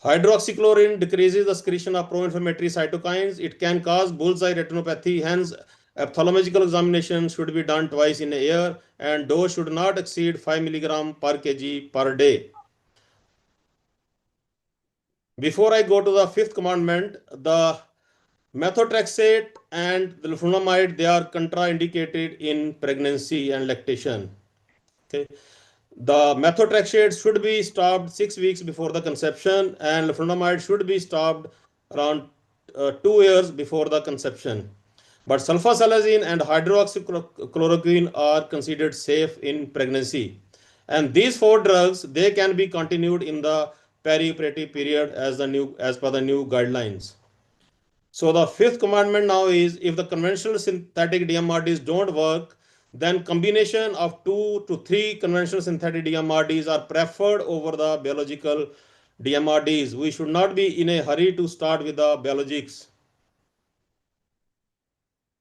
Hydroxychloroquine decreases the secretion of pro-inflammatory cytokines. It can cause bullseye retinopathy. Hence, ophthalmological examination should be done twice in a year, and dose should not exceed 5 milligram per kg per day. Before I go to the fifth commandment, the methotrexate and the leflunomide, they are contraindicated in pregnancy and lactation. Okay. The methotrexate should be stopped 6 weeks before the conception, and leflunomide should be stopped around 2 years before the conception. But sulfasalazine and hydroxychloroquine are considered safe in pregnancy. And these four drugs, they can be continued in the perioperative period as per the new guidelines. So the fifth commandment now is, if the conventional synthetic DMRDs don't work, then combination of 2 to 3 conventional synthetic DMRDs are preferred over the biological DMRDs. We should not be in a hurry to start with the biologics.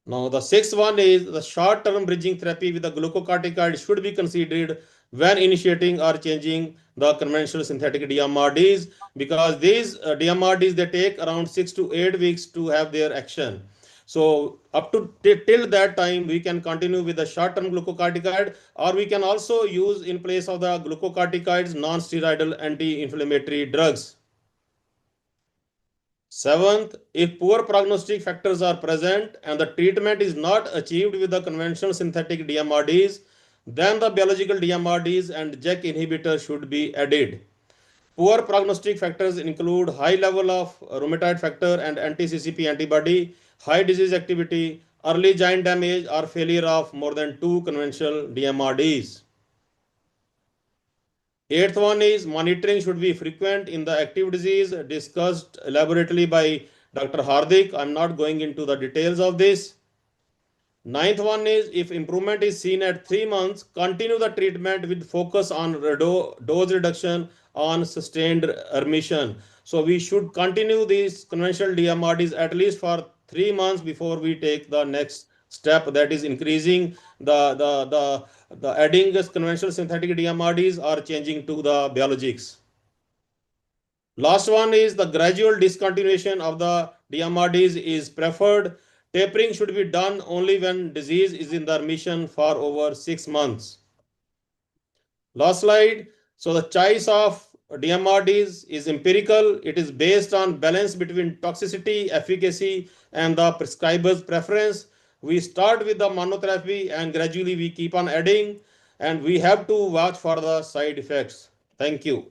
Now, the sixth one is the short-term bridging therapy with the glucocorticoid should be considered when initiating or changing the conventional synthetic DMRDs, because these DMRDs, they take around 6 to 8 weeks to have their action. So up to till that time, we can continue with the short-term glucocorticoid, or we can also use in place of the glucocorticoids non-steroidal anti-inflammatory drugs. Seventh, if poor prognostic factors are present and the treatment is not achieved with the conventional synthetic DMRDs, then the biological DMRDs and JAK inhibitors should be added. Poor prognostic factors include high level of rheumatoid factor and anti-CCP antibody, high disease activity, early giant damage, or failure of more than 2 conventional DMRDs. Eighth one is monitoring should be frequent in the active disease discussed elaborately by Dr. Hardik. I'm not going into the details of this. Ninth one is, if improvement is seen at 3 months, continue the treatment with focus on dose reduction on sustained remission. So we should continue these conventional DMRDs at least for 3 months before we take the next step, that is increasing the adding conventional synthetic DMRDs or changing to the biologics. Last one is the gradual discontinuation of the DMRDs is preferred. Tapering should be done only when disease is in the remission for over 6 months. Last slide. So the choice of DMRDs is empirical. It is based on balance between toxicity, efficacy, and the prescriber's preference. We start with the monotherapy and gradually we keep on adding, and we have to watch for the side effects. Thank you.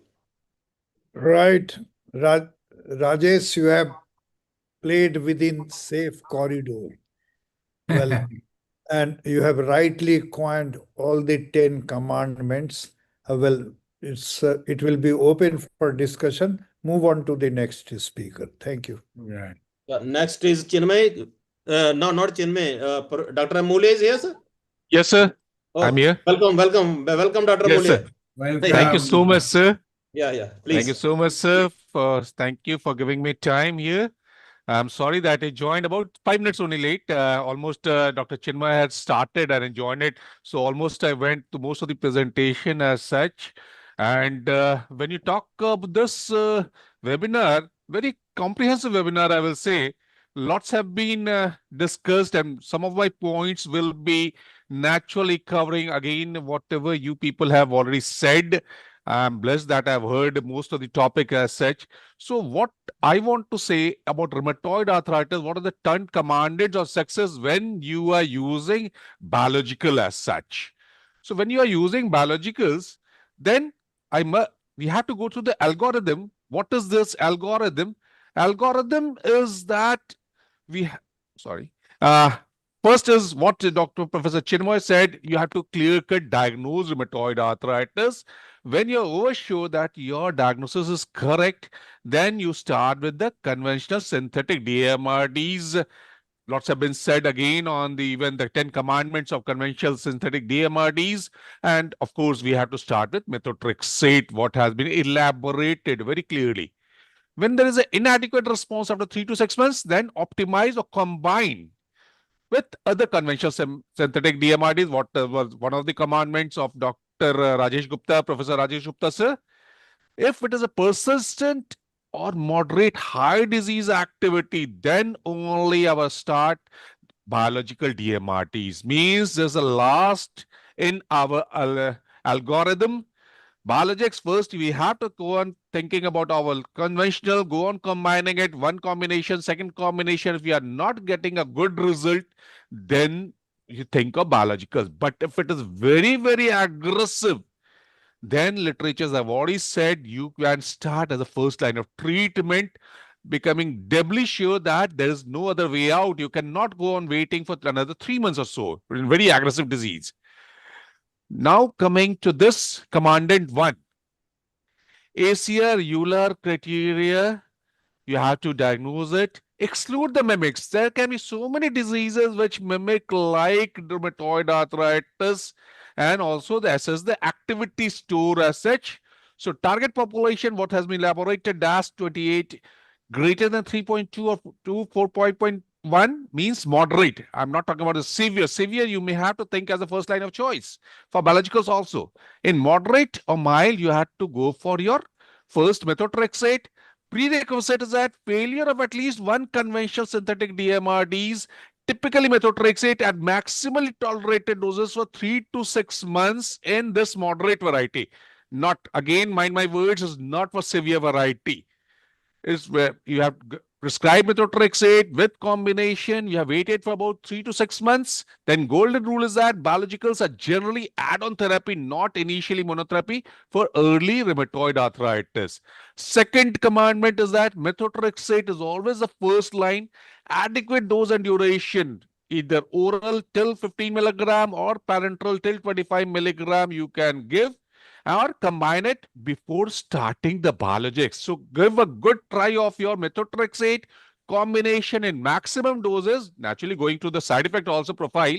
Right. Rajesh, you have played within safe corridor. Well, and you have rightly coined all the 10 commandments. Well, it will be open for discussion. Move on to the next speaker. Thank you. Right. Next is Chinmay. No, not Chinmay. Dr. Amule is here, sir? Yes, sir. Oh, I'm here. Welcome, Dr. Yes, Amule. sir. Welcome. Thank you so much, sir. Yeah, please. Thank you so much, sir. Thank you for giving me time here. I'm sorry that I joined about 5 minutes only late. Almost Dr. Chinmay had started and I joined it. So almost I went to most of the presentation as such. And when you talk about this webinar, very comprehensive webinar, I will say, lots have been discussed and some of my points will be naturally covering again whatever you people have already said. I'm blessed that I've heard most of the topic as such. So what I want to say about rheumatoid arthritis, what are the 10 commandments of success when you are using biological as such? So when you are using biologicals, then we have to go through the algorithm. What is this algorithm? Algorithm is that first is what Dr. Professor Chinmay said, you have to clear-cut diagnose rheumatoid arthritis. When you're oversure that your diagnosis is correct, then you start with the conventional synthetic DMRDs. Lots have been said again on even the 10 commandments of conventional synthetic DMRDs. And of course, we have to start with methotrexate, what has been elaborated very clearly. When there is an inadequate response after 3 to 6 months, then optimize or combine with other conventional synthetic DMRDs. What was one of the commandments of Dr. Rajesh Gupta, Professor Rajesh Gupta, sir? If it is a persistent or moderate high disease activity, then only our start biological DMRTs. Means there's a last in our algorithm. Biologics, first we have to go on thinking about our conventional, go on combining it, one combination, second combination. If we are not getting a good result, then you think of biologicals. But if it is very, very aggressive, then literatures have already said you can start as a first line of treatment, becoming doubly sure that there is no other way out. You cannot go on waiting for another 3 months or so in very aggressive disease. Now coming to this commandant one, ACR Euler criteria, you have to diagnose it. Exclude the mimics. There can be so many diseases which mimic like rheumatoid arthritis, and also assess the activity store as such. So target population, what has been elaborated, DAS 28 greater than 3.2 or 4.1 means moderate. I'm not talking about the severe. Severe, you may have to think as a first line of choice for biologicals also. In moderate or mild, you have to go for your first methotrexate. Prerequisite is that failure of at least one conventional synthetic DMRDs, typically methotrexate at maximally tolerated doses for 3 to 6 months in this moderate variety. Not, again, mind my words, is not for severe variety. Is where you have prescribed methotrexate with combination. You have waited for about 3 to 6 months. Then golden rule is that biologicals are generally add-on therapy, not initially monotherapy for early rheumatoid arthritis. Second commandment is that methotrexate is always the first line, adequate dose and duration, either oral till 15 milligram or parenteral till 25 milligram you can give, or combine it before starting the biologics. So give a good try of your methotrexate combination in maximum doses, naturally going to the side effect also profile.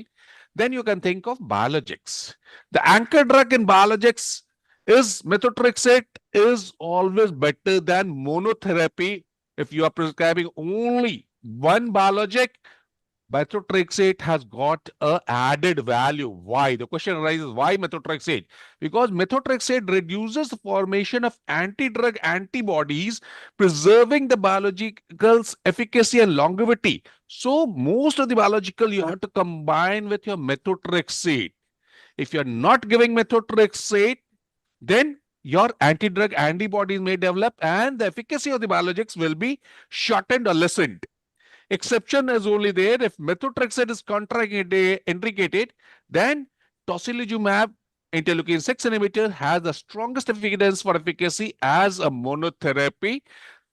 Then you can think of biologics. The anchor drug in biologics is methotrexate is always better than monotherapy. If you are prescribing only one biologic, methotrexate has got a added value. Why? The question arises, why methotrexate? Because methotrexate reduces the formation of anti-drug antibodies, preserving the biological's efficacy and longevity. So most of the biological you have to combine with your methotrexate. If you're not giving methotrexate, then your anti-drug antibodies may develop and the efficacy of the biologics will be shortened or lessened. Exception is only there if methotrexate is contraindicated, then tocilizumab, interleukin 6 inhibitor, has the strongest evidence for efficacy as a monotherapy.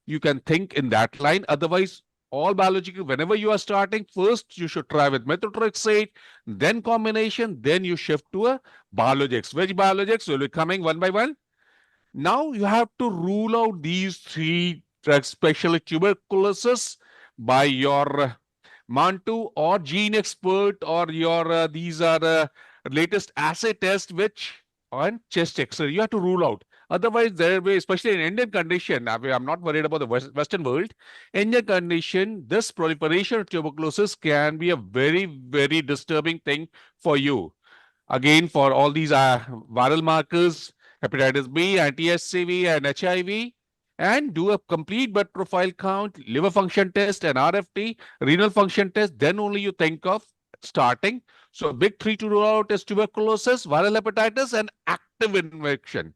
You can think in that line. Otherwise, all biological, whenever you are starting, first you should try with methotrexate, then combination, then you shift to a biologics. Which biologics will be coming one by one? Now you have to rule out these three drugs, especially tuberculosis, by your Mantu or gene expert, or your these are latest assay test which on chest X-ray. You have to rule out. Otherwise, there will be, especially in Indian condition, I'm not worried about the Western world. Indian condition, this proliferation of tuberculosis can be a very, very disturbing thing for you. Again, for all these viral markers, hepatitis B, anti-HCV, and HIV, and do a complete blood profile count, liver function test, and RFT, renal function test. Then only you think of starting. So, big three to rule out is tuberculosis, viral hepatitis, and active infection.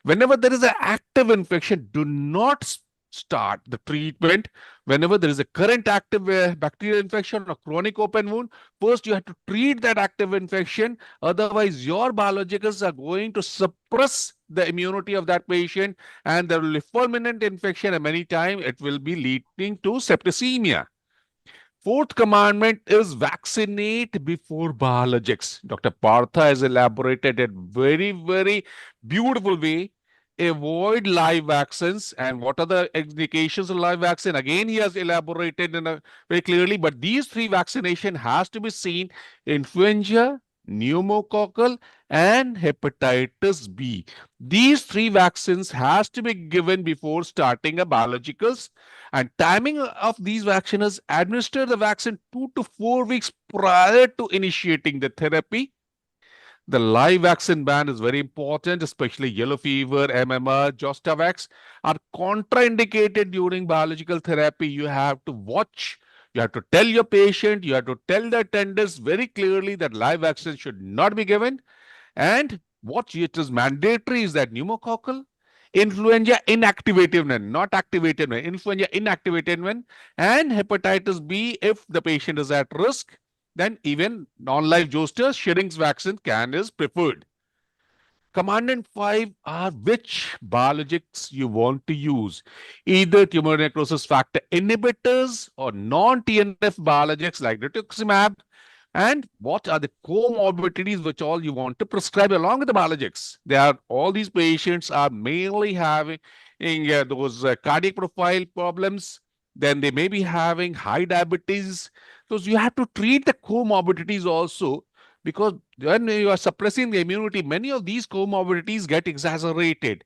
Whenever there is an active infection, do not start the treatment. Whenever there is a current active bacterial infection or chronic open wound, first you have to treat that active infection. Otherwise, your biologicals are going to suppress the immunity of that patient, and there will be fulminant infection, and many times it will be leading to septicemia. Fourth commandment is vaccinate before biologics. Dr. Partha has elaborated it very, very beautiful way. Avoid live vaccines. And what are the indications of live vaccine? Again, he has elaborated in a very clearly, but these three vaccination has to be seen: influenza, pneumococcal, and hepatitis B. These three vaccines has to be given before starting a biologicals. And timing of these vaccines, administer the vaccine 2 to 4 weeks prior to initiating the therapy. The live vaccine ban is very important, especially yellow fever, MMR, Zostavax are contraindicated during biological therapy. You have to watch. You have to tell your patient, you have to tell the attendants very clearly that live vaccine should not be given. And what it is mandatory is that pneumococcal, influenza inactivated when, not activated when, influenza inactivated when, and hepatitis B if the patient is at risk, then even non-live zoster Sherring's vaccine can is preferred. Commandant 5 are which biologics you want to use. Either tumor necrosis factor inhibitors or non-TNF biologics like rituximab. And what are the comorbidities which all you want to prescribe along with the biologics? All these patients are mainly having those cardiac profile problems. Then they may be having high diabetes. So you have to treat the comorbidities also, because when you are suppressing the immunity, many of these comorbidities get exacerbated.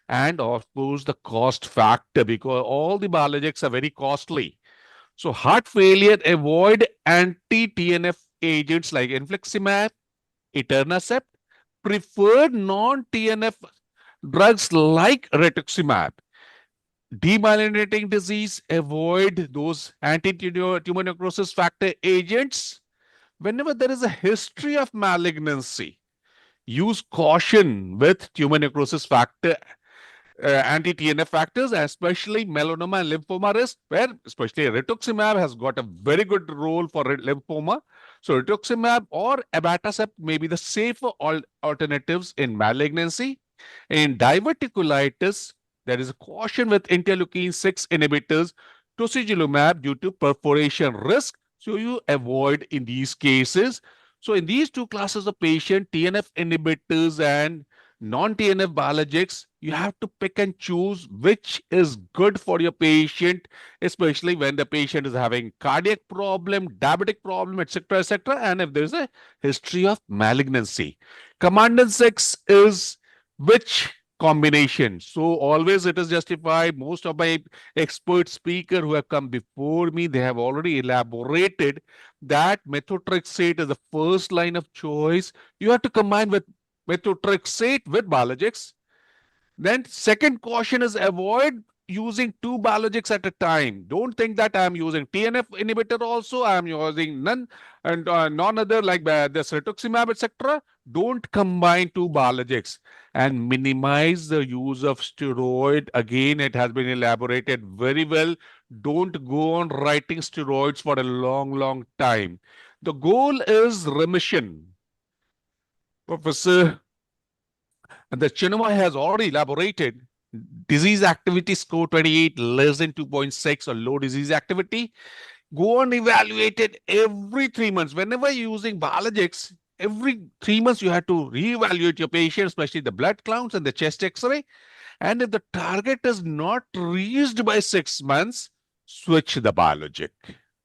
And of course, the cost factor, because all the biologics are very costly. So heart failure, avoid anti-TNF agents like infliximab, etanercept, preferred non-TNF drugs like rituximab. Demyelinating disease, avoid those anti-tumor necrosis factor agents. Whenever there is a history of malignancy, use caution with tumor necrosis factor, anti-TNF factors, especially melanoma and lymphoma risk, where especially rituximab has got a very good role for lymphoma. So rituximab or abatacept may be the safer alternatives in malignancy. In diverticulitis, there is a caution with interleukin-6 inhibitors, tocilizumab due to perforation risk. So you avoid in these cases. So in these two classes of patient, TNF inhibitors and non-TNF biologics, you have to pick and choose which is good for your patient, especially when the patient is having cardiac problem, diabetic problem, etc., etc., and if there is a history of malignancy. Commandant 6 is which combination. So always it is justified. Most of my expert speaker who have come before me, they have already elaborated that methotrexate is the first line of choice. You have to combine with methotrexate with biologics. Then second caution is avoid using two biologics at a time. Don't think that I am using TNF inhibitor also, I am using none and none other like this rituximab, etc. Don't combine two biologics and minimize the use of steroid. Again, it has been elaborated very well. Don't go on writing steroids for a long time. The goal is remission. Professor the Chinema has already elaborated disease activity score 28 less than 2.6 or low disease activity. Go on evaluate it every 3 months. Whenever you're using biologics, every 3 months you have to reevaluate your patient, especially the blood counts and the chest x-ray. And if the target is not reached by 6 months, switch the biologic.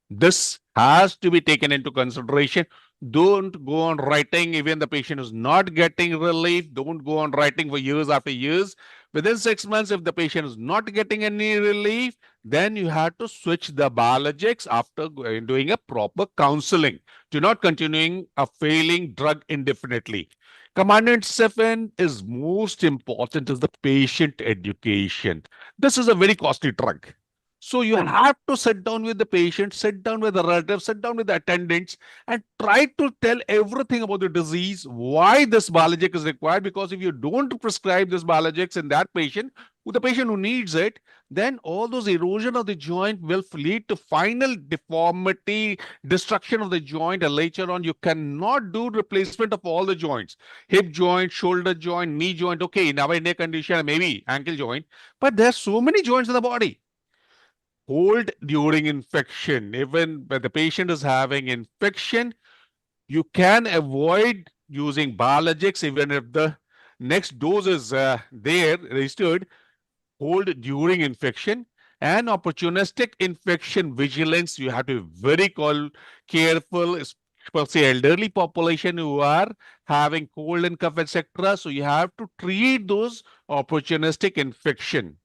This has to be taken into consideration. Don't go on writing even the patient is not getting relief. Don't go on writing for years after years. Within 6 months, if the patient is not getting any relief, then you have to switch the biologics after doing a proper counseling. Do not continuing a failing drug indefinitely. Commandant 7 is most important is the patient education. This is a very costly drug. So you have to sit down with the patient, sit down with the relatives, sit down with the attendants, and try to tell everything about the disease, why this biologic is required. Because if you don't prescribe this biologics in that patient, the patient who needs it, then all those erosion of the joint will lead to final deformity, destruction of the joint, and later on you cannot do replacement of all the joints. Hip joint, shoulder joint, knee joint, okay, in our neck condition, maybe ankle joint, but there are so many joints in the body. Hold during infection. Even when the patient is having infection, you can avoid using biologics even if the next dose is there registered. Hold during infection and opportunistic infection vigilance. You have to be very careful, especially elderly population who are having cold and cough, etc. So you have to treat those opportunistic infection.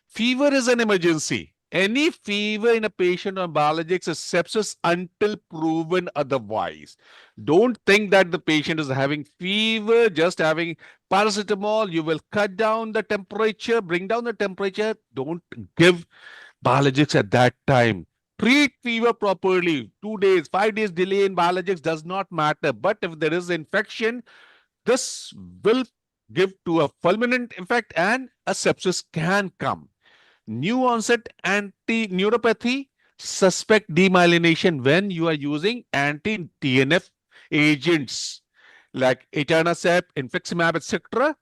Fever is an emergency. any fever in a patient on biologics is sepsis until proven otherwise. Don't think that the patient is having fever, just having paracetamol. You will cut down the temperature, bring down the temperature. Don't give biologics at that time. Treat fever properly. 2 days, 5 days delay in biologics does not matter. But if there is infection, this will give to a fulminant effect and a sepsis can come. New onset anti-neuropathy, suspect demyelination when you are using anti-TNF agents like etanercept, infliximab, etc.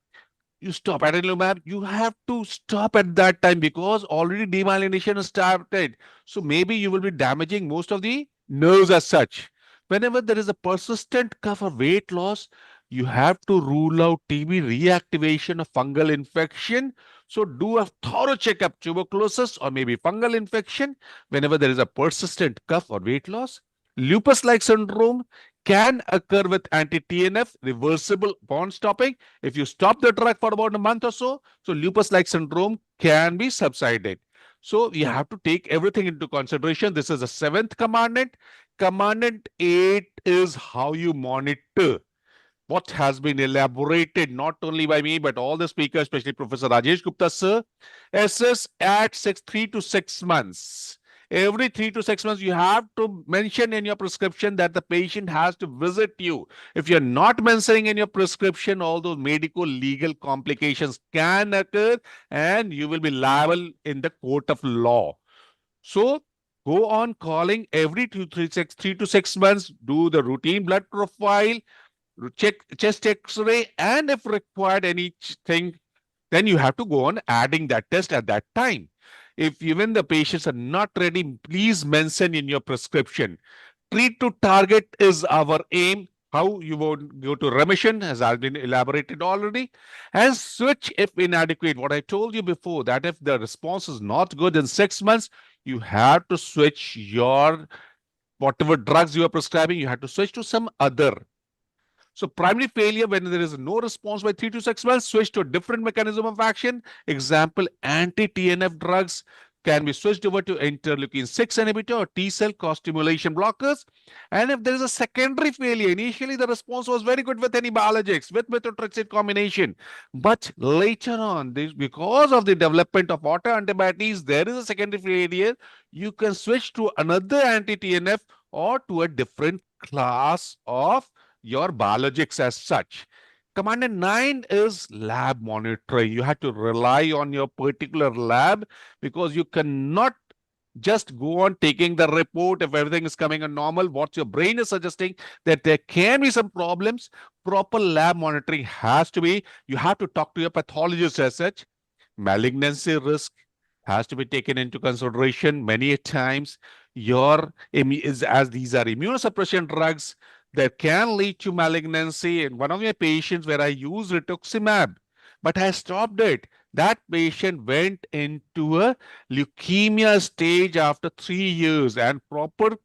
You stop adalimumab, you have to stop at that time because already demyelination has started. So maybe you will be damaging most of the nerves as such. Whenever there is a persistent cough or weight loss, you have to rule out TB reactivation of fungal infection. So do a thorough checkup, tuberculosis or maybe fungal infection whenever there is a persistent cough or weight loss. Lupus-like syndrome can occur with anti-TNF, reversible upon stopping. If you stop the drug for about a month or so, lupus-like syndrome can be subsided. So you have to take everything into consideration. This is the seventh commandment. Commandment 8 is how you monitor. What has been elaborated not only by me but all the speakers, especially Professor Rajesh Gupta sir. SS at 3 to 6 months. Every 3 to 6 months, you have to mention in your prescription that the patient has to visit you. If you're not mentioning in your prescription, all those medical legal complications can occur and you will be liable in the court of law. So go on calling every 3 to 6 months, do the routine blood profile, check chest x-ray, and if required anything, then you have to go on adding that test at that time. If even the patients are not ready, please mention in your prescription. Treat to target is our aim. How you would go to remission has been elaborated already. And switch if inadequate. What I told you before, that if the response is not good in 6 months, you have to switch your whatever drugs you are prescribing, you have to switch to some other. So primary failure, when there is no response by 3 to 6 months, switch to a different mechanism of action. Example, anti-TNF drugs can be switched over to interleukin-6 inhibitor or T-cell co-stimulation blockers. And if there is a secondary failure, initially the response was very good with any biologics, with methotrexate combination. But later on, because of the development of autoantibodies, there is a secondary failure. You can switch to another anti-TNF or to a different class of your biologics as such. Commandment 9 is lab monitoring. You have to rely on your particular lab because you cannot just go on taking the report if everything is coming in normal. What your brain is suggesting that there can be some problems. Proper lab monitoring has to be. You have to talk to your pathologist as such. Malignancy risk has to be taken into consideration many times. As these are immunosuppression drugs, that can lead to malignancy. In one of my patients where I used rituximab, but I stopped it, that patient went into a leukemia stage after 3 years, and proper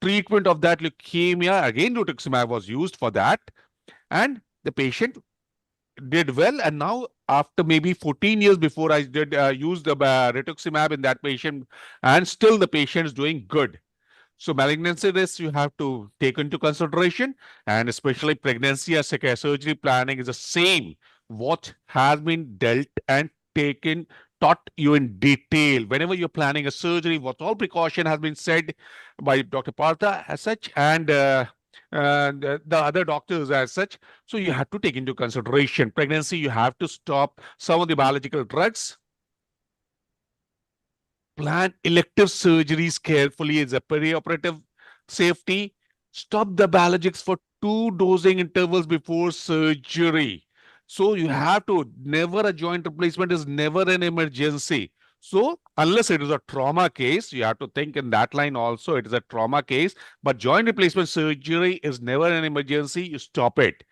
treatment of that leukemia, again rituximab was used for that, and the patient did well. And now after maybe 14 years before I did use the rituximab in that patient, and still the patient is doing good. So malignancy risks you have to take into consideration, and especially pregnancy or surgery planning is the same. What has been dealt and taken, taught you in detail. Whenever you're planning a surgery, what all precaution has been said by Dr. Partha as such, and the other doctors as such. So you have to take into consideration. Pregnancy, you have to stop some of the biological drugs. Plan elective surgeries carefully as a perioperative safety. Stop the biologics for 2 dosing intervals before surgery. So you have to, never a joint replacement is never an emergency. So unless it is a trauma case, you have to think in that line also, it is a trauma case, but joint replacement surgery is never an emergency. You stop it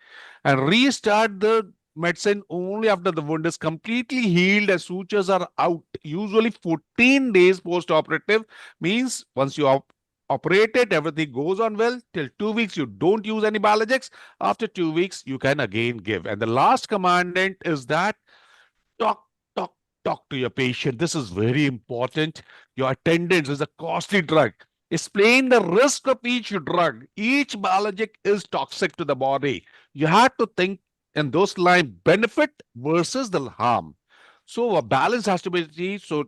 and restart the medicine only after the wound is completely healed and sutures are out. Usually 14 days post-operative means once you operate it, everything goes on well. Till 2 weeks, you don't use any biologics. After 2 weeks, you can again give. And the last commandment is that talk, talk, talk to your patient. This is very important. Your attendance is a costly drug. Explain the risk of each drug. Each biologic is toxic to the body. You have to think in those lines, benefit versus the harm. So a balance has to be achieved. So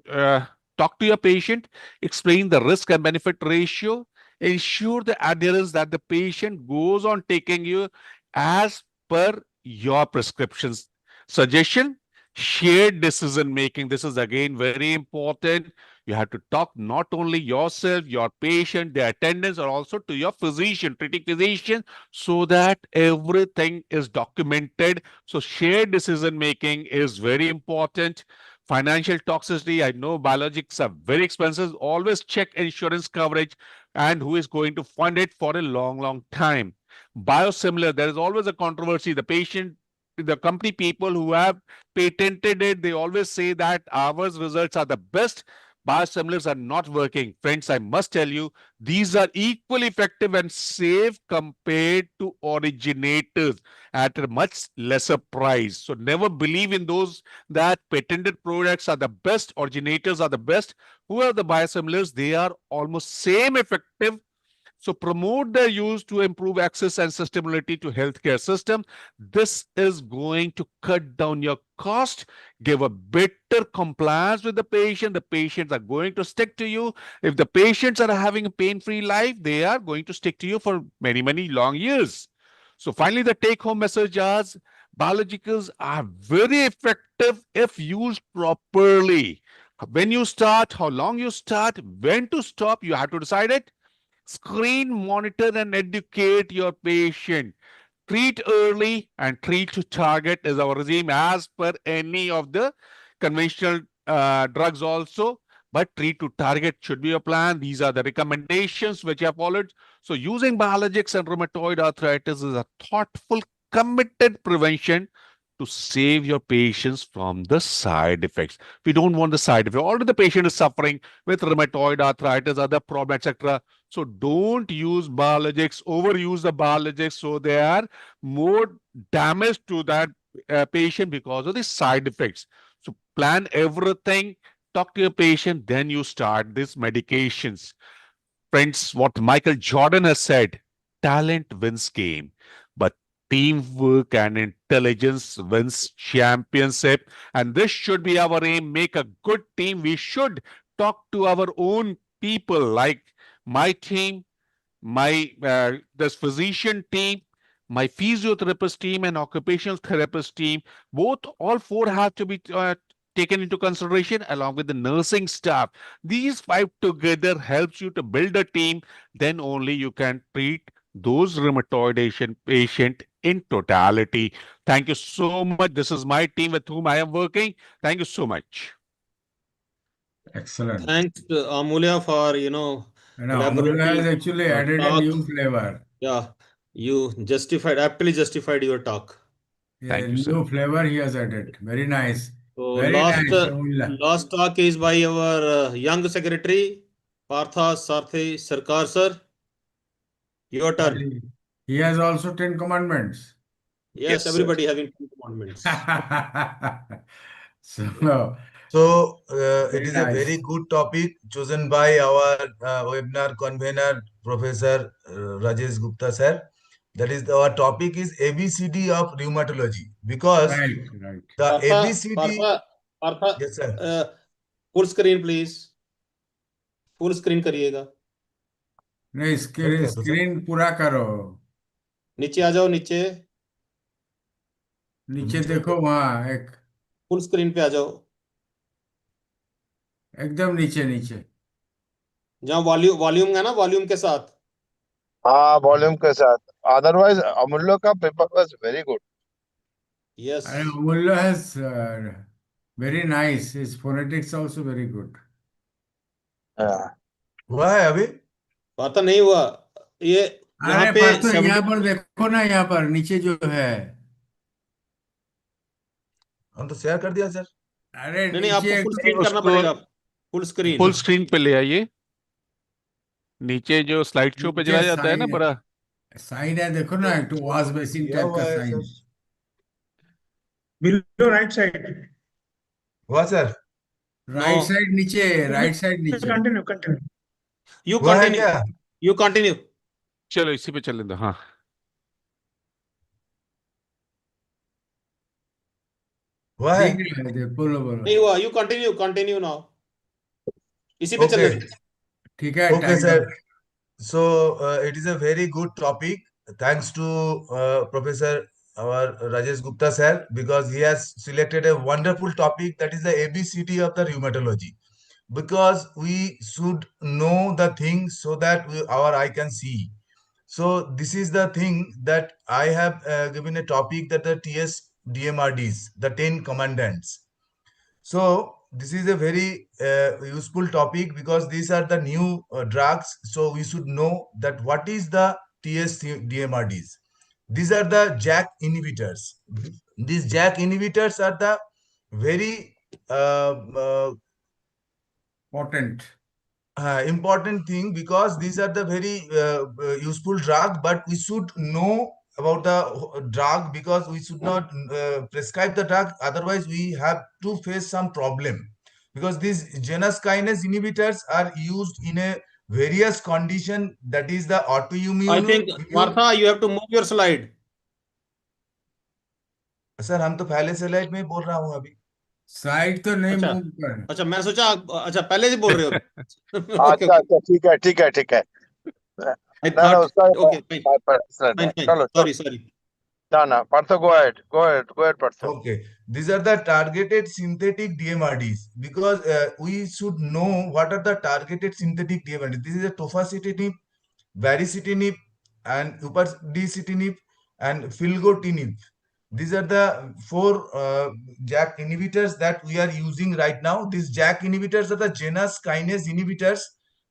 talk to your patient, explain the risk and benefit ratio, ensure the adherence that the patient goes on taking you as per your prescriptions. Suggestion, shared decision making. This is again very important. You have to talk not only yourself, your patient, the attendants, or also to your physician, treating physician, so that everything is documented. So shared decision making is very important. Financial toxicity, I know biologics are very expensive. Always check insurance coverage and who is going to fund it for a long, long time. Biosimilar, there is always a controversy. The company people who have patented it, they always say that ours results are the best. Biosimilars are not working. Friends, I must tell you, these are equally effective and safe compared to originators at a much lesser price. So never believe in those that patented products are the best, originators are the best. Who are the biosimilars? They are almost same effective. So promote their use to improve access and sustainability to healthcare system. This is going to cut down your cost, give a better compliance with the patient. The patients are going to stick to you. If the patients are having a pain-free life, they are going to stick to you for many, many long years. So finally, the take-home message is biologicals are very effective if used properly. When you start, how long you start, when to stop, you have to decide it. Screen, monitor, and educate your patient. Treat early and treat to target is our regime as per any of the conventional drugs also. But treat to target should be a plan. These are the recommendations which are followed. So using biologics and rheumatoid arthritis is a thoughtful, committed prevention to save your patients from the side effects. We don't want the side effects. Already the patient is suffering with rheumatoid arthritis, other problems, etc. So don't use biologics, overuse the biologics, so they are more damage to that patient because of the side effects. So plan everything, talk to your patient, then you start these medications. Friends, what Michael Jordan has said, talent wins game, but teamwork and intelligence wins championship. And this should be our aim, make a good team. We should talk to our own people like my team, my this physician team, my physiotherapist team, and occupational therapist team. Both, all four have to be taken into consideration along with the nursing staff. These five together helps you to build a team. Then only you can treat those rheumatoid patient in totality. Thank you so much. This is my team with whom I am working. Thank you so much. Excellent. Thanks, Amulya, for And Amulya has elaborating actually added a talk. new flavor. Yeah, you aptly justified your talk. A Thank you, sir. new flavor he has added. Very nice. So Very nice, Amulya. last talk is by our young secretary, Partha Sarthi Sarkar sir. Your turn. He has also 10 commandments. Yes, sir. everybody having 10 commandments. So, So it very is a very nice. good topic chosen by our webinar convener, Professor Rajesh Gupta sir. That is our topic is ABCD of rheumatology because Right, right. the Partha, ABCD. Partha, Partha, Yes sir. full screen please. Full screen करिएगा. नहीं, कर दिया तो sir. Screen पूरा करो. नीचे आ जाओ नीचे. नीचे देखो वहां एक. फुल स्क्रीन पे आ जाओ. एकदम नीचे नीचे. जहाँ वॉल्यूम है ना, वॉल्यूम के साथ. हाँ वॉल्यूम के साथ. अदरवाइज अमूल्य का paper was very good. Yes. And Amulya has very nice. His phonetics also very good. हुआ है अभी. पता नहीं हुआ ये. यहाँ अरे पे पर तो 70. यहाँ पर देखो ना, यहाँ पर नीचे जो है. हम तो शेयर कर दिया सर. अरे नहीं, आपको नीचे फुल स्क्रीन करना उसको पड़ेगा. Full screen. फुल स्क्रीन पे ले आइए. नीचे जो स्लाइड शो पे नीचे चला जाता है ना बड़ा. साइड है, देखो ना, एक तो वॉश बेसिन किया टाइप हुआ का है side. Sir. Below right side. हुआ सर. राइट No, साइड नीचे, राइट साइड नीचे। Continue. you हुआ है continue. क्या? You continue. चलो इसी पे चलें दो, हाँ। हुआ है? दिख रहा है, बोलो बोलो। नहीं हुआ, you continue now. इसी पे चलने Okay, दो। ठीक है, okay, time sir. Up. So it is a very good topic. Thanks to Professor our Rajesh Gupta sir, because he has selected a wonderful topic, that is the ABCD of the rheumatology. Because we should know the things so that our eye can see. So this is the thing that I have given a topic, that the TS DMRDs, the 10 commandants. So this is a very useful topic, because these are the new drugs. So we should know that what is the TS-DMRDs. These are the JAK inhibitors. These JAK inhibitors are the very important. important thing, because these are the very useful drug, but we should know about the drug, because we should not prescribe the drug, otherwise we have to face some problem, because these genus kinase inhibitors are used in a various condition, that is the I autoimmune think Martha, you have to move your slide. Sir हम तो पहले से light में ही बोल रहा हूँ अभी। Side तो नहीं अच्छा मूव कर। अच्छा, मैं सोचा अच्छा पहले से बोल रहे हो अभी। ओके अच्छा ओके, अच्छा, ठीक है आई ना थॉट उसका ओके फाइन पर्सनल है। फाइन फाइन, चलो सॉरी सॉरी। ना Partho, go ahead Partho. Okay, these are the targeted synthetic DMRDs, because we should know what are the targeted synthetic DMRDs. This is a tofacitinib, baricitinib, and upadacitinib, and filgotinib. These are the four JAK inhibitors that we are using right now. These JAK inhibitors are the genus kinase inhibitors.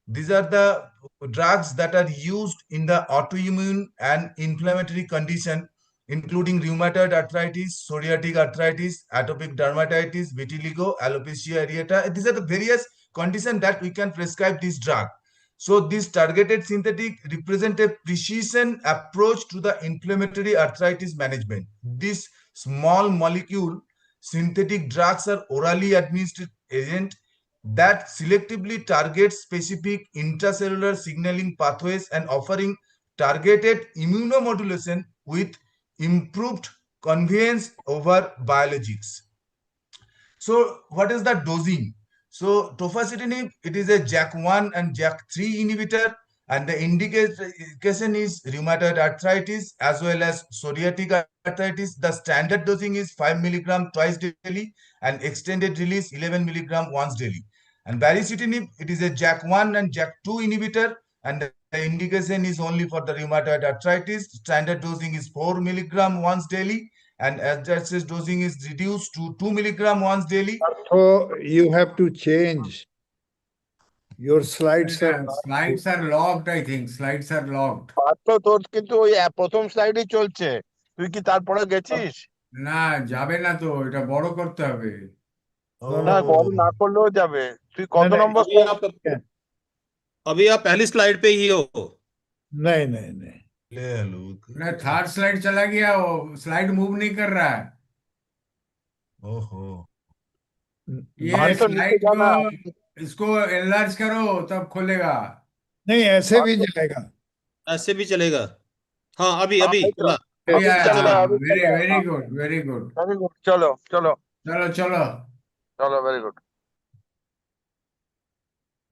These are the drugs that are used in the autoimmune and inflammatory condition, including rheumatoid arthritis, psoriatic arthritis, atopic dermatitis, vitiligo, alopecia areata. These are the various conditions that we can prescribe this drug. So this targeted synthetic represent a precision approach to the inflammatory arthritis management. These small molecule synthetic drugs are orally administered agent that selectively target specific intracellular signaling pathways and offering targeted immunomodulation with improved convenience over biologics. So what is the dosing? So tofacitinib, it is a JAK1 and JAK3 inhibitor, and the indication is rheumatoid arthritis as well as psoriatic arthritis. The standard dosing is 5 milligram twice daily, and extended release 11 milligram once daily. And baricitinib, it is a JAK1 and JAK2 inhibitor, and the indication is only for the rheumatoid arthritis. Standard dosing is 4 milligram once daily, and adjusted dosing is reduced to 2 milligram once daily. So you have to change. Your slides are not Slides are locked, I think. Slides are locked. Partha, তোর কিন্তু ওই প্রথম স্লাইডই চলছে, তুই কি তারপরে গেছিস? না, যাবে না তো, এটা বড় করতে হবে। না, Oh, বড় না করলেও যাবে। তুই কত নম্বর अभी आप अभी आप पहली स्लाइड पे ही हो। नहीं ले लो। ना, थर्ड स्लाइड चला गया, वो स्लाइड मूव नहीं कर रहा है। ओहो, ये पार्थ नीचे स्लाइड जाना। को इसको एनलार्ज करो तब खोलेगा। नहीं, ऐसे भी जाएगा। ऐसे भी चलेगा। हाँ अभी हाँ, अभी नहीं तो चला। अभी अभी आया, चल रहा है, हाँ, अभी चल वेरी रहा है। वेरी हाँ, good, very good. very good, चलो चलो चलो चलो। चलो, वेरी गुड।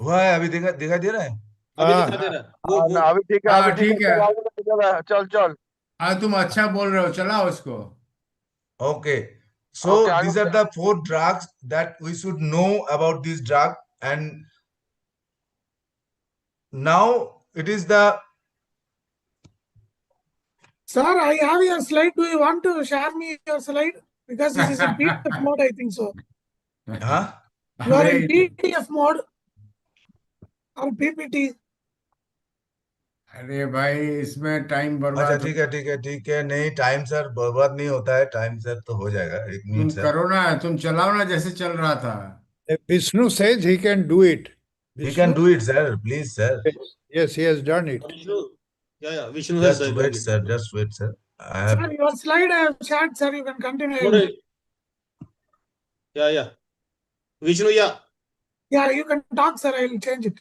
हुआ है अभी? दिखाई दे रहा है? अभी हाँ दिखा दे रहा है हाँ वो ना, अभी ठीक है, हाँ अभी ठीक है, ठीक है। चल आगे लेके चल रहा है। चल हाँ, तुम अच्छा बोल रहे हो, चलाओ उसको। Okay. ओके, So आगे these are the four drugs that we should know about this drug. And now it is the Sir, I have your slide. Do you want to share me your slide? Because this is in PDF mode, I think so. huh? You are in अरे PDF mode or PPT. अरे भाई, इसमें time अच्छा बर्बाद हो। ठीक है, नहीं टाइम सर बर्बाद नहीं होता है, टाइम सर तो हो जाएगा, एक तुम मिनट सर। करो ना, तुम चलाओ ना जैसे चल रहा था। Vishnu says he can do it. He can Vishnu? do it, sir. Please, sir. Yes, he has done it. Vishnu, या विष्णु है Just wait, sir. Just wait, sir. I have. Sir, your slide I have shared, sir. You can continue. या विष्णु या Yeah, you can talk, sir. I will change it.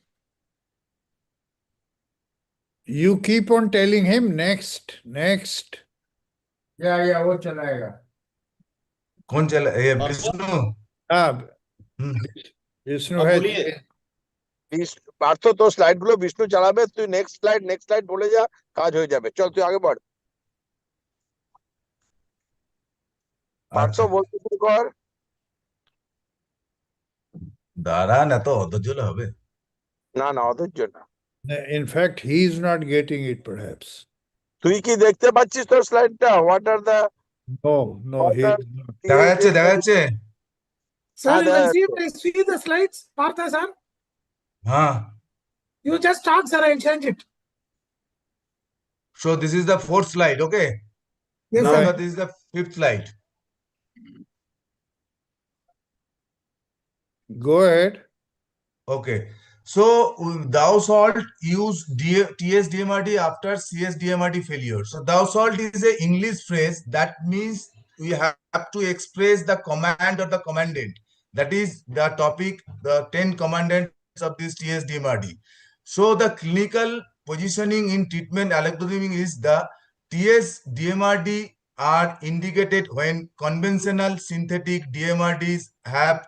You keep on telling him next, next. या वो चलाएगा. कौन चला ये Vishnu? Ah, हम्म, Vishnu अब has बोलिए. পার্থ তো স্লাইড গুলো বিষ্ণু চালাবে, তুই নেক্সট স্লাইড বলে যা, কাজ হয়ে যাবে। চল তুই আগে বল পার্থ, আচ্ছা বলতে শুরু কর। দাঁড়ান, এত অধৈর্য হবে? না না, অধৈর্য না। in fact, he is not getting it perhaps. তুই কি দেখতে পাচ্ছিস তোর স্লাইডটা? What are the No, no, he is not. দেখা যাচ্ছে, দেখা যাচ্ছে? Sir, you can see the slides, Partha sir. হ্যাঁ. You just talk, sir. I will change it. So this is the fourth slide, okay? Yes, Now sir. this is the fifth slide. Go ahead. Okay. So thou shalt use TS-DMRD after CS-DMRD failure. So thou shalt is a English phrase that means we have to express the command or the commandant. That is the topic, the 10 commandants of this TS-DMRD. So the clinical positioning in treatment algorithm is the TS-DMRD are indicated when conventional synthetic DMRDs have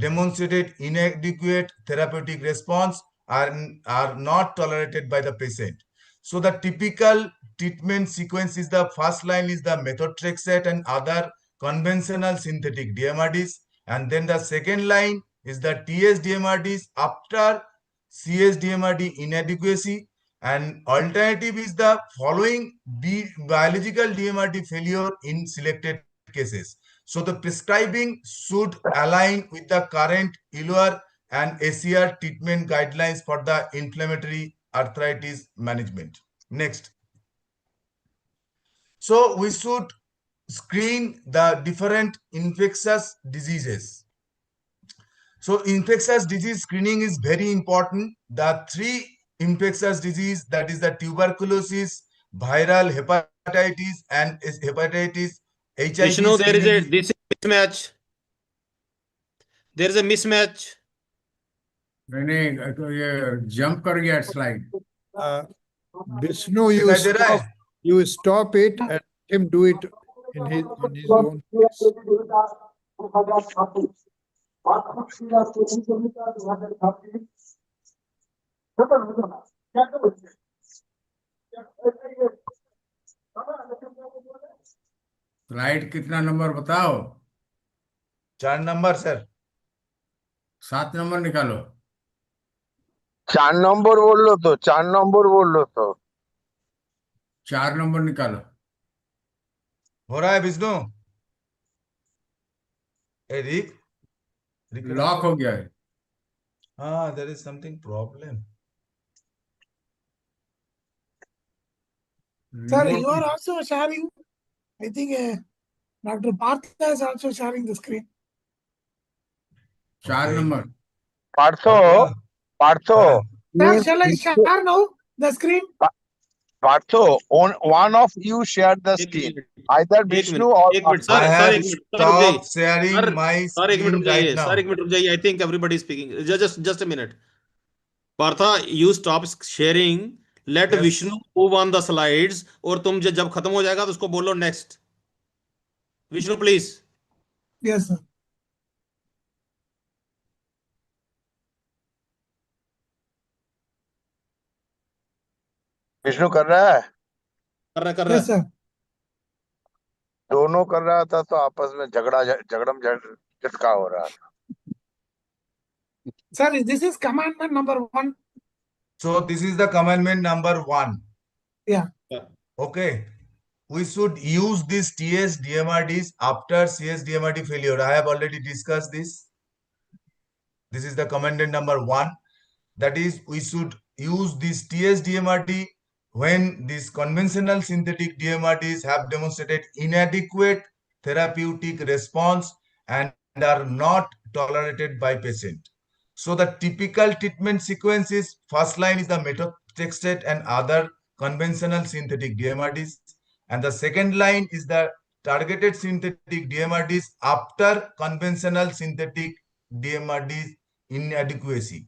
demonstrated inadequate therapeutic response and are not tolerated by the patient. So the typical treatment sequence is the first line is the methotrexate and other conventional synthetic DMRDs, and then the second line is the TS DMRDs after CS DMRD inadequacy, and alternative is the following biological DMRD failure in selected cases. So the prescribing should align with the current Iora and ACR treatment guidelines for the inflammatory arthritis management. Next. So we should screen the different infectious diseases. So infectious disease screening is very important. The three infectious disease, that is the tuberculosis, viral hepatitis, and hepatitis HIV Vishnu, there is screening a this is mismatch. There is a mismatch. नहीं तो ये jump कर गया slide. Vishnu, दिखाई दे रहा है? you stop it and let him do it in his own pace. Slide कितना number बताओ? 4 नंबर सर. 7 नंबर निकालो. 4 নম্বর বললো তো, 4 নম্বর বললো তো। 4 नंबर निकालो. हो रहा है विष्णु? ए रिक लॉक हो गया है. हाँ, there is something problem. Sir, Remote- you are also sharing. I think Dr. Partha is also sharing the screen. 4 Okay. Number. Partha, हाँ. পার্থ, हाँ. Sir, shall I share now the screen? Partha, one of you share the screen, either एक Vishnu minute, or एक minute, I sir, have एक minute, sir, रुक जाइए. stopped sharing sir, my sir, एक minute screen रुक right जाइए. now. Sir, एक minute रुक जाइए. I think everybody is speaking. Just a minute. Partha, you stop sharing. Let Yes. Vishnu move on the slides. और तुम जब खत्म हो जाएगा तो उसको बोलो next. Vishnu, please. Yes, sir. Vishnu कर रहा है? कर रहा Yes, sir. दोनों कर रहा था तो आपस में झगड़म झटका हो रहा था। Sir, this is commandment number 1. So this is the commandment number 1. Yeah. Okay. We should use these TS DMRDs after CS DMRD failure. I have already discussed this. This is the commandment number 1. That is, we should use this TS DMRD when these conventional synthetic DMRDs have demonstrated inadequate therapeutic response and are not tolerated by patient. So the typical treatment sequence is first line is the methotrexate and other conventional synthetic DMRDs, and the second line is the targeted synthetic DMRDs after conventional synthetic DMRDs inadequacy.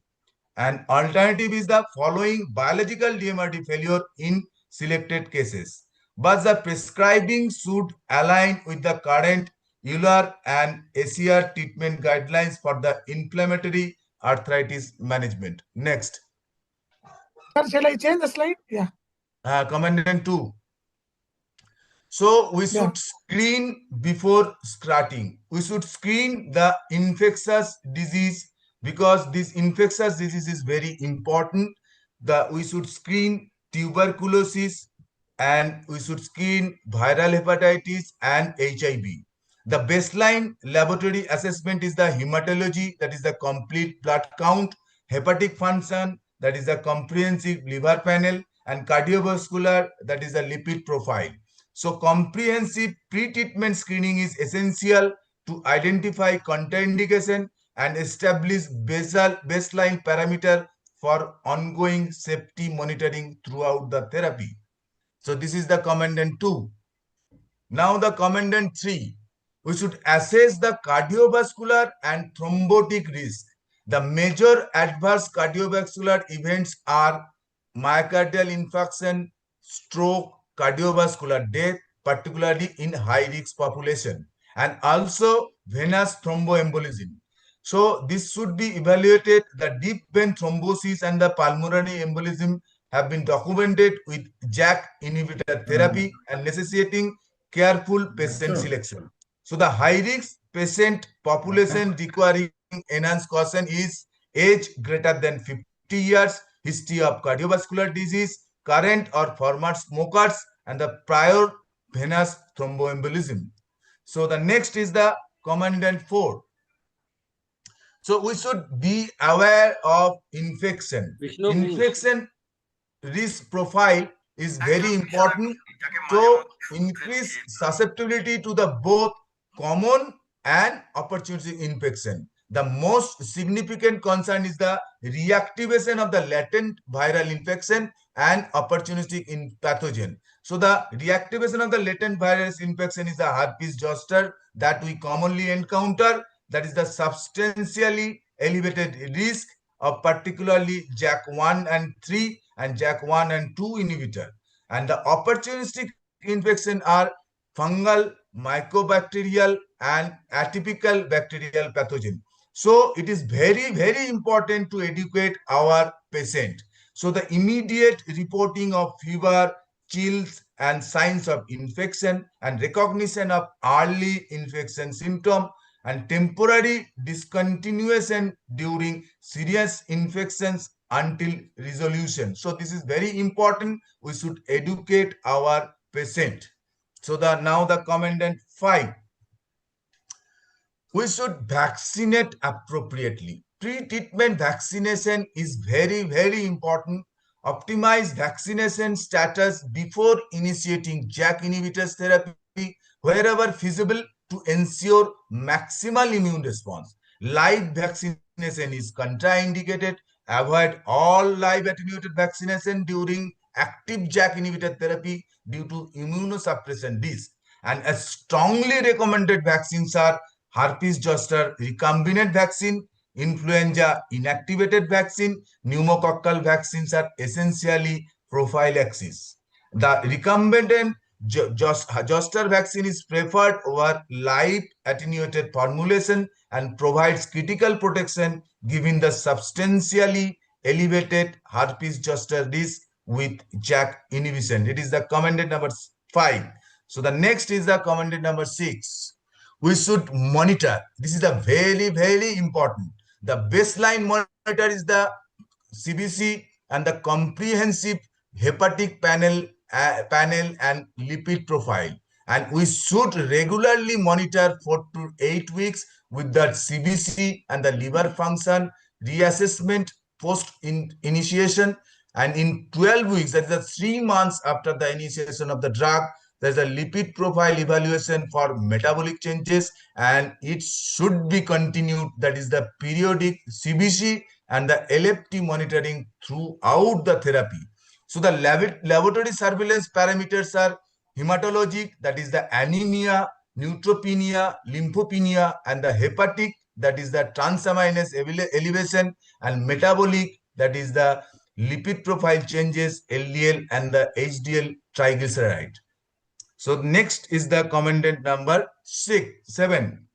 An alternative is the following biological DMRD failure in selected cases. But the prescribing should align with the current EULAR and ACR treatment guidelines for the inflammatory arthritis management. Next. Sir, shall I change the slide? Yeah. Commandant 2. So we should screen before starting. We should screen the infectious disease because this infectious disease is very important. We should screen tuberculosis and we should screen viral hepatitis and HIV. The baseline laboratory assessment is the hematology, that is the complete blood count, hepatic function, that is the comprehensive liver panel, and cardiovascular, that is the lipid profile. So comprehensive pre-treatment screening is essential to identify contraindication and establish baseline parameter for ongoing safety monitoring throughout the therapy. So this is the commandant 2. Now the commandant 3. We should assess the cardiovascular and thrombotic risk. The major adverse cardiovascular events are myocardial infarction, stroke, cardiovascular death, particularly in high-risk population, and also venous thromboembolism. So this should be evaluated. The deep vein thrombosis and the pulmonary embolism have been documented with JAK inhibitor therapy and necessitating careful patient selection. So the high-risk patient population requiring enhanced caution is age greater than 50 years, history of cardiovascular disease, current or former smokers, and the prior venous thromboembolism. So the next is the commandant 4. So we should be aware of infection. Infection risk profile is very important to increase susceptibility to the both common and opportunistic infection. The most significant concern is the reactivation of the latent viral infection and opportunistic pathogen. So the reactivation of the latent virus infection is the herpes zoster that we commonly encounter. That is the substantially elevated risk of particularly JAK1 and 3 and JAK1 and 2 inhibitor. And the opportunistic infection are fungal, mycobacterial, and atypical bacterial pathogen. So it is very, very important to educate our patient. So the immediate reporting of fever, chills, and signs of infection and recognition of early infection symptom and temporary discontinuation during serious infections until resolution. So this is very important. We should educate our patient. So now the commandant 5. We should vaccinate appropriately. Pre-treatment vaccination is very, very important. Optimize vaccination status before initiating JAK inhibitors therapy wherever feasible to ensure maximal immune response. Live vaccination is contraindicated. Avoid all live attenuated vaccination during active JAK inhibitor therapy due to immunosuppression risk. And a strongly recommended vaccines are herpes zoster recombinant vaccine, influenza inactivated vaccine, pneumococcal vaccines are essentially prophylaxis. The recombinant zoster vaccine is preferred over live attenuated formulation and provides critical protection given the substantially elevated herpes zoster risk with JAK inhibition. It is the commandant number 5. So the next is the commandant number 6. We should monitor. This is a very, very important. The baseline monitor is the CBC and the comprehensive hepatic panel and lipid profile. And we should regularly monitor 4 to 8 weeks with the CBC and the liver function reassessment post initiation. And in 12 weeks, that is the 3 months after the initiation of the drug, there's a lipid profile evaluation for metabolic changes, and it should be continued. That is the periodic CBC and the LFT monitoring throughout the therapy. So the laboratory surveillance parameters are hematologic, that is the anemia, neutropenia, lymphopenia, and the hepatic, that is the transaminase elevation, and metabolic, that is the lipid profile changes, LDL and the HDL triglyceride. So next is the commandant number 7.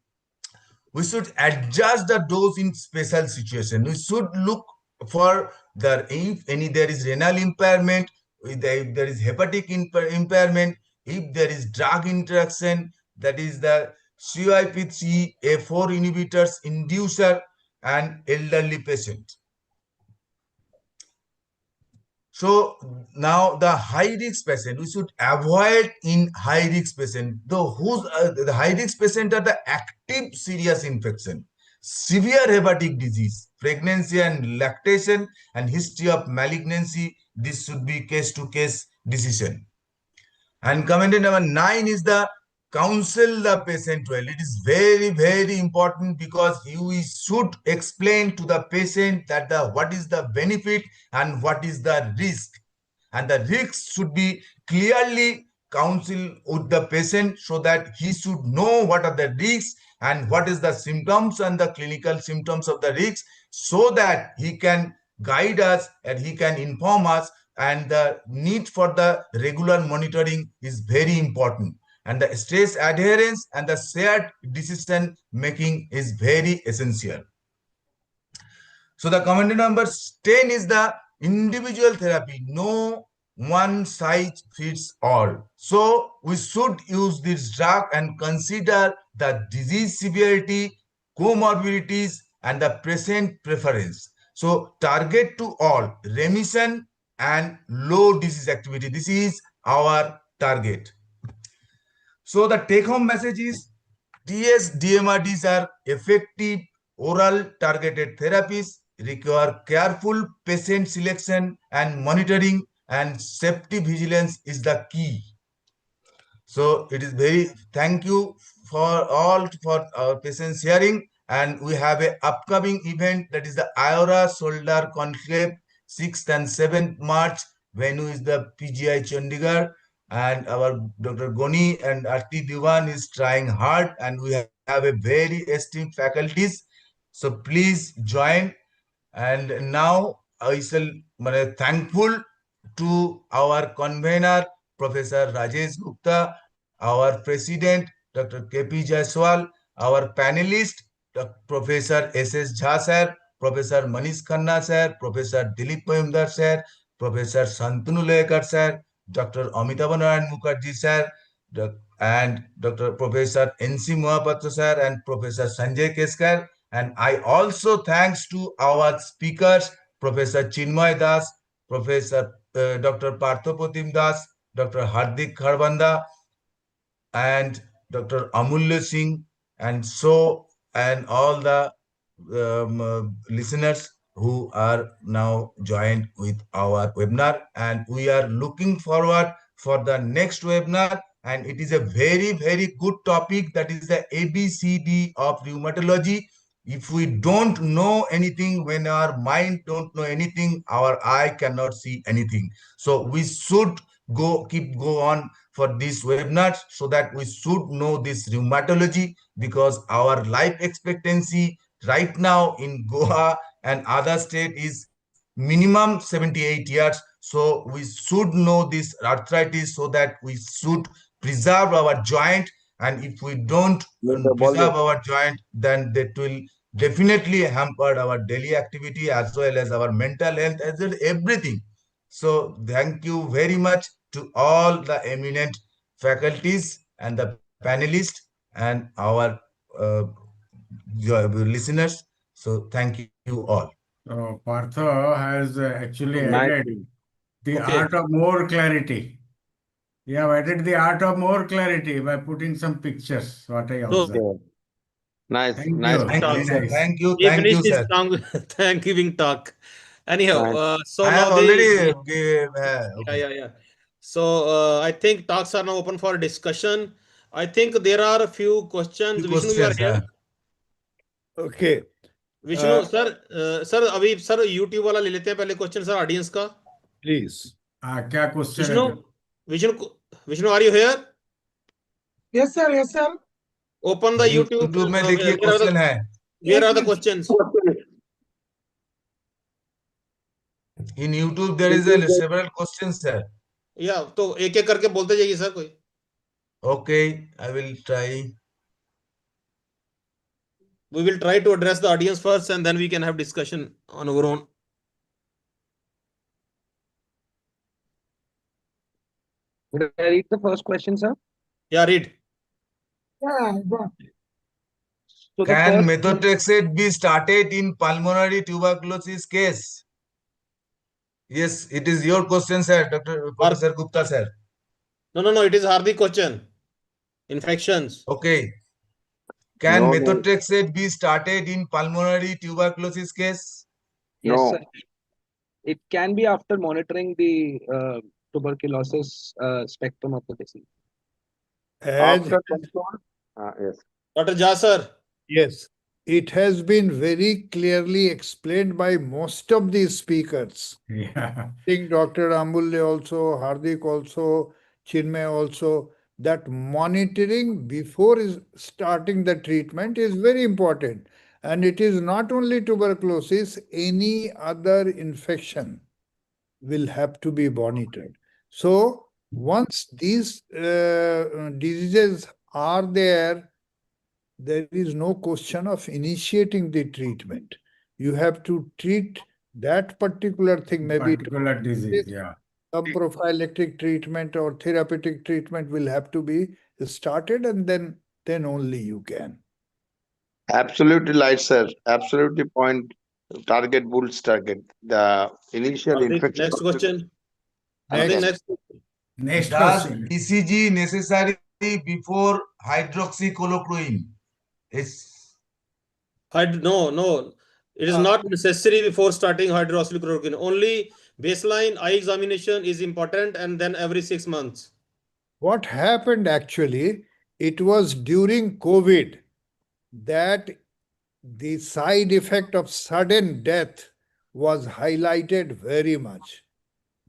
We should adjust the dose in special situation. We should look for if there is renal impairment, if there is hepatic impairment, if there is drug interaction, that is the CYP3A4 inhibitors inducer, and elderly patient. So now the high risk patient, we should avoid in high risk patient. The high risk patient are the active serious infection, severe hepatic disease, pregnancy and lactation, and history of malignancy. This should be case to case decision. And commandant number 9 is the counsel the patient well. It is very, very important because you should explain to the patient that what is the benefit and what is the risk. And the risks should be clearly counsel with the patient so that he should know what are the risks and what is the symptoms and the clinical symptoms of the risks, so that he can guide us and he can inform us. And the need for the regular monitoring is very important, and the stress adherence and the shared decision making is very essential. So the commandant number 10 is the individual therapy. No one size fits all. So we should use this drug and consider the disease severity, comorbidities, and the patient preference. So target to all, remission and low disease activity. This is our target. So the take-home message is DMRDs are effective oral targeted therapies, require careful patient selection and monitoring, and safety vigilance is the key. So it is very thank you for all for our patients hearing, and we have a upcoming event, that is the Iora Shoulder Conclave, 6th and 7th March. Venue is the PGI Chandigarh, and our Dr. Goni and Arti Diwan is trying hard, and we have a very esteemed faculties. So please join. And now I shall be thankful to our convener, Professor Rajesh Gupta, our president, Dr. KP Jaiswal, our panelist, Professor SS Jha sir, Professor Manish Khanna sir, Professor Dilip Moyumdar sir, Professor Santanu Lekar sir, Dr. Amitabh Narayan Mukherjee sir, and Dr. Professor NC Mohapatra sir, and Professor Sanjay Keskar. And I also thanks to our speakers, Professor Chinmay Das, Professor Dr. Parthopratim Das, Dr. Hardik Kharbanda, and Dr. Amulya Singh, and all the listeners who are now joined with our webinar. And we are looking forward for the next webinar. And it is a very, very good topic, that is the ABCD of rheumatology. If we don't know anything, when our mind don't know anything, our eye cannot see anything. So we should go on for this webinar, so that we should know this rheumatology, because our life expectancy right now in Goa and other state is minimum 78 years. So we should know this arthritis, so that we should preserve our joint. And if we don't preserve our joint, then that will definitely hamper our daily activity as well as our mental health, as well as everything. So thank you very much to all the eminent faculties and the panelists and our listeners. So thank you all. So Partha has actually Nice. added the Okay. art of more clarity. You have added the art of more clarity by putting some pictures, what I observed. Okay. Nice, Thank nice. you. Thank Very you, sir. nice. Thank you. He Thank you, finished his sir. Thanksgiving talk. Anyhow, Nice. so I now have the already yeah. So I think talks are now open for discussion. I think there are a few questions. few Vishnu, you are questions. here. Okay. Vishnu sir sir अभी sir YouTube वाला ले लेते हैं पहले question sir audience का Please. क्या question Vishnu है? Vishnu Vishnu are you here Yes, sir. Yes, sir. Open the YouTube YouTube में देखिए क्वेश्चन है. Where are the questions? In YouTube, there is a several questions, sir. या तो एक एक करके बोलते जाइए सर कोई. Okay, I will try. We will try to address the audience first, and then we can have discussion on our own. Would I read the first question, sir? Yeah, read. So the Can first methotrexate be started in pulmonary tuberculosis case? Yes, it is your question, sir, Dr. Professor Gupta, sir. No. It is Hardik question. Infections. Okay. Can No, no. methotrexate be started in pulmonary tuberculosis case? Yes, No. sir. It can be after monitoring the tuberculosis spectrum of the disease. As After control. Yes. Dr. Jha sir. yes, it has been very clearly explained by most of these speakers. Yeah. I think Dr. Amulya also, Hardik also, Chinmay also, that monitoring before starting the treatment is very important. And it is not only tuberculosis, any other infection will have to be monitored. So once these diseases are there is no question of initiating the treatment. You have to treat that particular thing, maybe Particular disease, yeah. some prophylactic treatment or therapeutic treatment will have to be started, and then only you can. Absolutely right, sir. Absolutely point. Target bulls target. The initial Hardik, infection. next question. And Hardik, then next. Next Does question. ECG necessary before hydroxychloroquine? Yes. No. It is not necessary before starting hydroxychloroquine. Only baseline eye examination is important, and then every 6 months. What happened actually, it was during COVID that the side effect of sudden death was highlighted very much.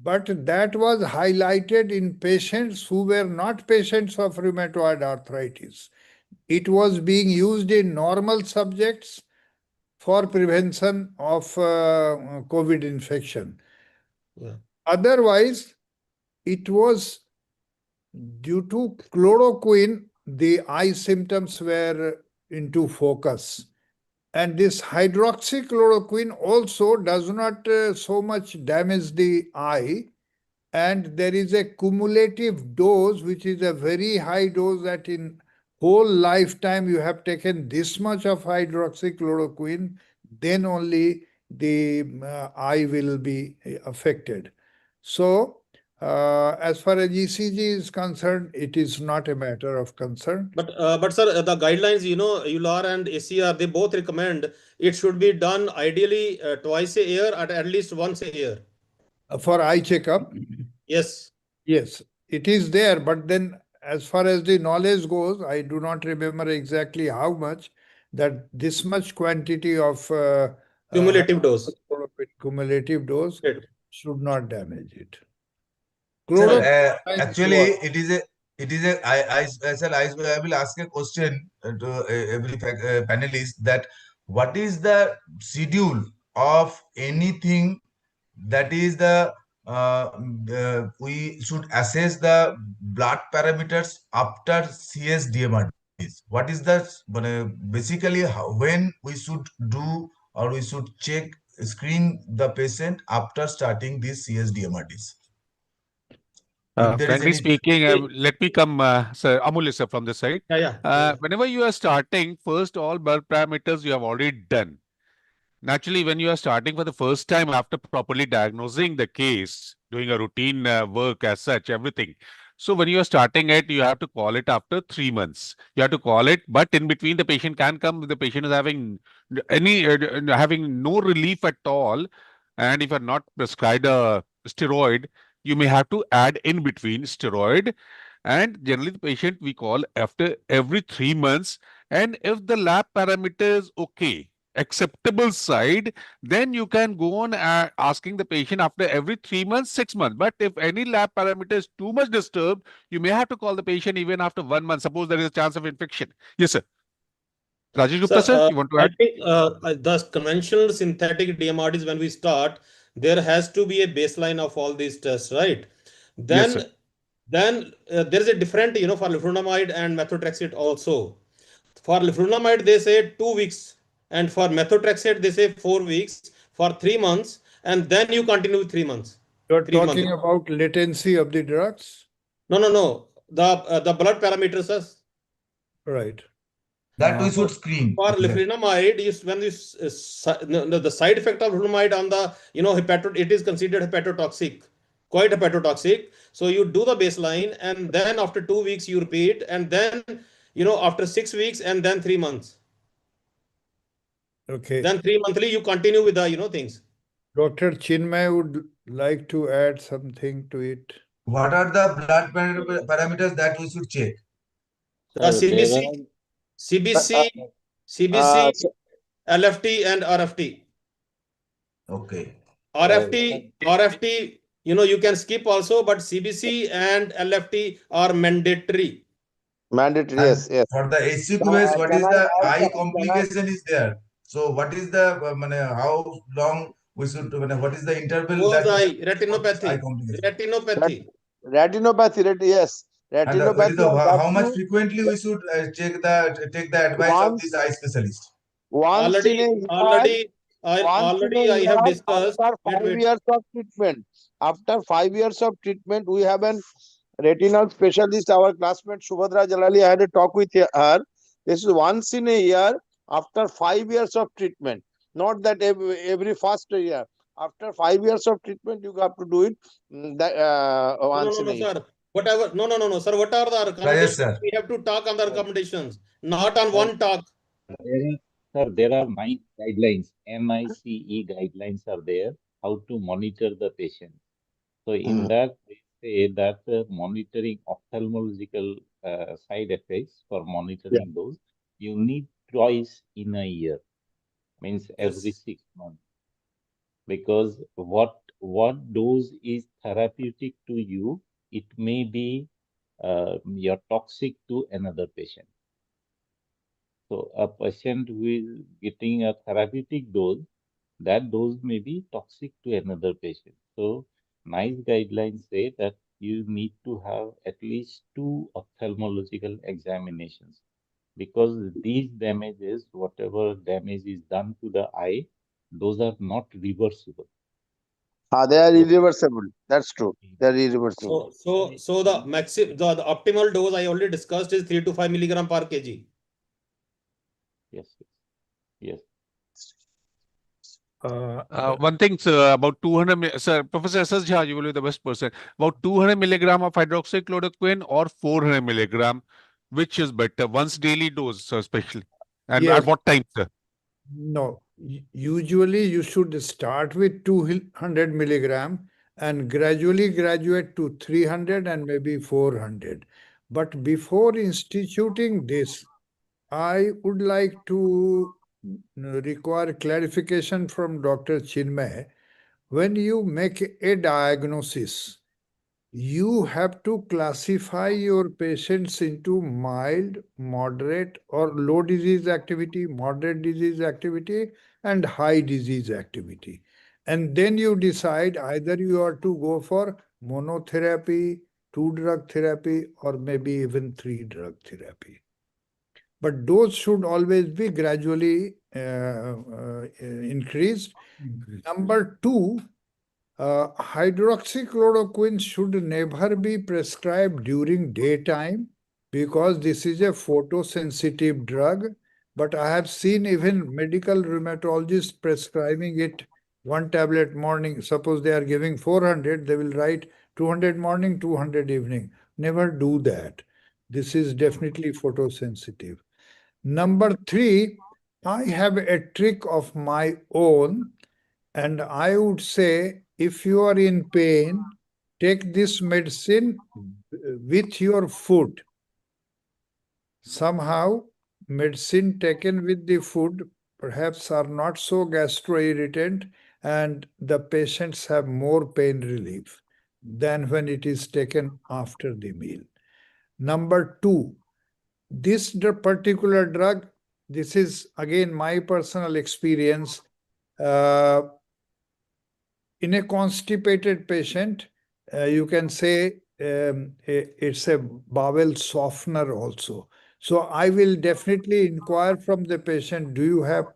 But that was highlighted in patients who were not patients of rheumatoid arthritis. It was being used in normal subjects for prevention of COVID infection. Yeah. Otherwise, it was due to chloroquine, the eye symptoms were into focus. And this hydroxychloroquine also does not so much damage the eye. And there is a cumulative dose, which is a very high dose that in whole lifetime you have taken this much of hydroxychloroquine, then only the eye will be affected. So as far as ECG is concerned, it is not a matter of concern. But sir, the guidelines, EULAR and ACR, they both recommend it should be done ideally twice a year, at least once a year. For eye checkup, Yes. yes, it is there. But then as far as the knowledge goes, I do not remember exactly how much, that this much quantity of Cumulative dose. cumulative dose Great. should not damage it. Sir, actually, I will ask a question to every panelist, that what is the schedule of anything that is we should assess the blood parameters after CSDMRDs. What is the basically when we should do, or we should screen the patient after starting these CSDMRDs? If there is Frankly any. speaking, let me come, sir, Amulya sir, from this side. Yeah. Whenever you are starting, first all blood parameters you have already done. Naturally, when you are starting for the first time after properly diagnosing the case, doing a routine work as such, everything. So when you are starting it, you have to call it after 3 months. You have to call it, but in between the patient can come. The patient is having having no relief at all, and if you are not prescribed a steroid, you may have to add in between steroid. And generally, the patient we call after every 3 months. And if the lab parameters okay, acceptable side, then you can go on asking the patient after every 3 months, 6 months. But if any lab parameter is too much disturbed, you may have to call the patient even after 1 month. Suppose there is a chance of infection. Yes, sir. Rajesh Gupta, sir, you want to I add? think the conventional synthetic DMRDs, when we start, there has to be a baseline of all these tests, right? Yes, sir. Then there is a different, for leflunomide and methotrexate also. For leflunomide, they say 2 weeks, and for methotrexate, they say 4 weeks for 3 months, and then you continue with 3 months. You're 3 months. talking about latency of the drugs? No, no, no. The blood parameters, sir. Right. That we So should screen. for Yes. leflunomide, when the side effect of leflunomide on the it is considered hepatotoxic, quite hepatotoxic. So you do the baseline, and then after 2 weeks you repeat, and then after 6 weeks, and then 3 months. Okay. Then 3 monthly you continue with the things. Dr. Chinmay would like to add something to it. What are the blood parameters that we should check? CBC, CBC, CBC, LFT, and RFT. Okay. RFT, you can skip also, but CBC and LFT are mandatory. Mandatory, And yes, yes. for the HCQS, what is the eye complication is there? So what is the how long we should what is the interval Closed that we eye, should for this eye retinopathy, complication? retinopathy. Yes. And what is Retinopathy the and that how much too frequently we should take the advice of this once eye specialist? once in a year. Once in a I have year discussed. after Wait, 5 years of treatment. After 5 years of treatment, we have an retinal specialist, our classmate Subhadra Jalali. I had a talk with her. This is once in a year after 5 years of treatment. Not that every first year. After 5 years of treatment, you have to do it once in a year. Sir. Whatever, no, sir. What are the Yes, recommendations? sir. We have to talk on the recommendations, not on one talk. There are 9 guidelines, MICE guidelines are there, how to monitor the patient. So in that, they say that monitoring ophthalmological side effects, for monitoring those, you need twice in a year, means every 6 months. Because what dose is therapeutic to you, it may be you're toxic to another patient. So a patient who is getting a therapeutic dose, that dose may be toxic to another patient. So NICE guidelines say that you need to have at least 2 ophthalmological examinations, because these damages, whatever damage is done to the eye, those are not reversible. They are irreversible. That's true. They are irreversible. So the the optimal dose I already discussed is 3 to 5 milligram per kg. Yes. One thing, sir, about 200, sir, Professor S.S. Jha, you will be the best person. About 200 milligram of hydroxychloroquine or 400 milligram, which is better? Once daily dose, sir, especially. And Yes. at what time, sir? No, usually you should start with 200 milligram and gradually graduate to 300 and maybe 400. But before instituting this, I would like to require clarification from Dr. Chinmay. When you make a diagnosis, you have to classify your patients into mild, moderate, or low disease activity, moderate disease activity, and high disease activity. And then you decide either you are to go for monotherapy, 2-drug therapy, or maybe even 3-drug therapy. But those should always be gradually increased. Number 2, hydroxychloroquine should never be prescribed during daytime because this is a photosensitive drug. But I have seen even medical rheumatologists prescribing it 1 tablet morning. Suppose they are giving 400, they will write 200 morning, 200 evening. Never do that. This is definitely photosensitive. Number 3, I have a trick of my own. And I would say, if you are in pain, take this medicine with your food. Somehow, medicine taken with the food perhaps are not so gastroirritant, and the patients have more pain relief than when it is taken after the meal. Number 2, this particular drug this is again my personal experience. Uh, in a constipated patient, you can say it's a bowel softener also. So I will definitely inquire from the patient, do you have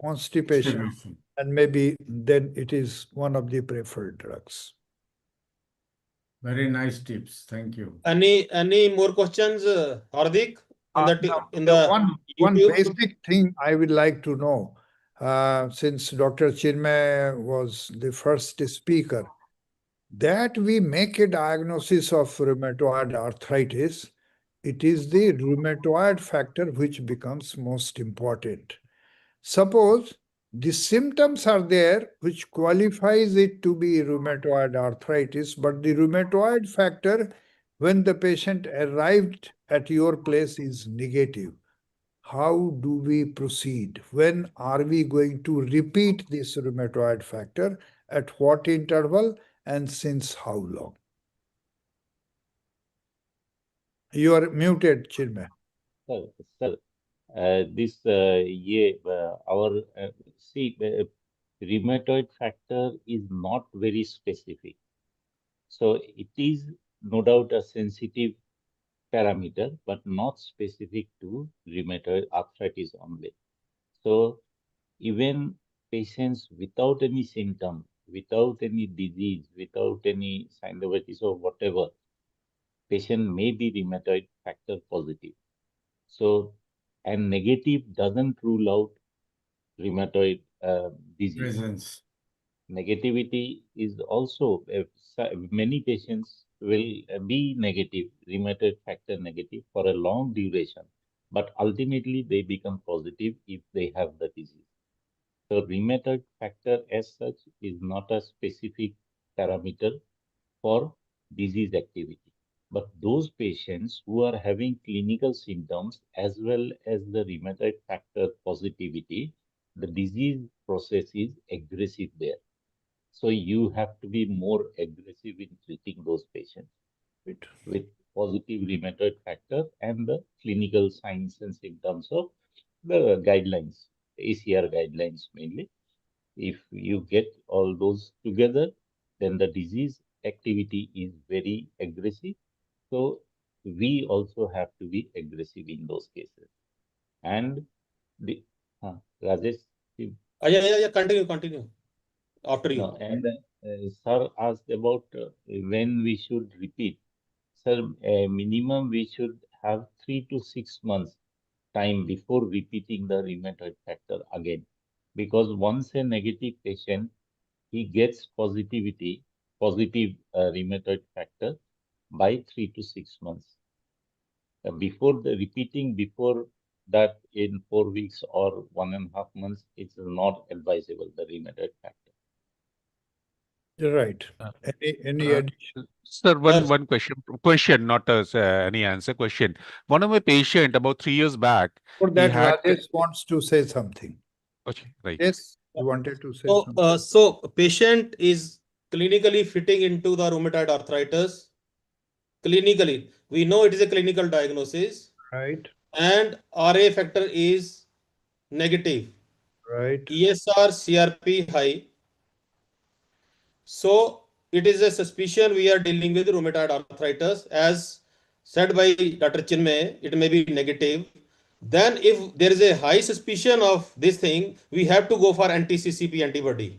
constipation? Constipation. And maybe then it is one of the preferred drugs. Very nice tips. Thank you. Any more questions, Hardik, in Now, the one YouTube? basic thing I would like to know, since Dr. Chinmay was the first speaker, that we make a diagnosis of rheumatoid arthritis, it is the rheumatoid factor which becomes most important. Suppose the symptoms are there which qualifies it to be rheumatoid arthritis, but the rheumatoid factor when the patient arrived at your place is negative. How do we proceed? When are we going to repeat this rheumatoid factor? At what interval and since how long? You are muted, Chinmay. Sir, rheumatoid factor is not very specific. So it is no doubt a sensitive parameter, but not specific to rheumatoid arthritis only. So even patients without any symptom, without any disease, without any synovitis or whatever, patient may be rheumatoid factor positive. So, and negative doesn't rule out rheumatoid disease. Presence. Negativity is also, many patients will be negative, rheumatoid factor negative for a long duration, but ultimately they become positive if they have the disease. So rheumatoid factor as such is not a specific parameter for disease activity. But those patients who are having clinical symptoms as well as the rheumatoid factor positivity, the disease process is aggressive there. So you have to be more aggressive in treating those patients with positive rheumatoid factor and the clinical signs and symptoms of the guidelines, ACR guidelines mainly. If you get all those together, then the disease activity is very aggressive. So we also have to be aggressive in those cases. And the Rajesh, Yeah. Continue. After you. no, and sir asked about when we should repeat. Sir, minimum we should have 3 to 6 months time before repeating the rheumatoid factor again. Because once a negative patient, he gets positive rheumatoid factor by 3 to 6 months. Before that in 4 weeks or 1.5 months, it's not advisable, the rheumatoid factor. Right. Any addition? Sir, Yes. one question, not any answer question. One of my patient about 3 years back, For he that, had. Rajesh wants to say something. Okay, right. Yes, you wanted to say something. So patient is clinically fitting into the rheumatoid arthritis. Clinically, we know it is a clinical diagnosis, Right, and RA factor is negative. right. ESR, CRP high. So it is a suspicion we are dealing with rheumatoid arthritis. As said by Dr. Chinmay, it may be negative. Then if there is a high suspicion of this thing, we have to go for anti-CCP antibody.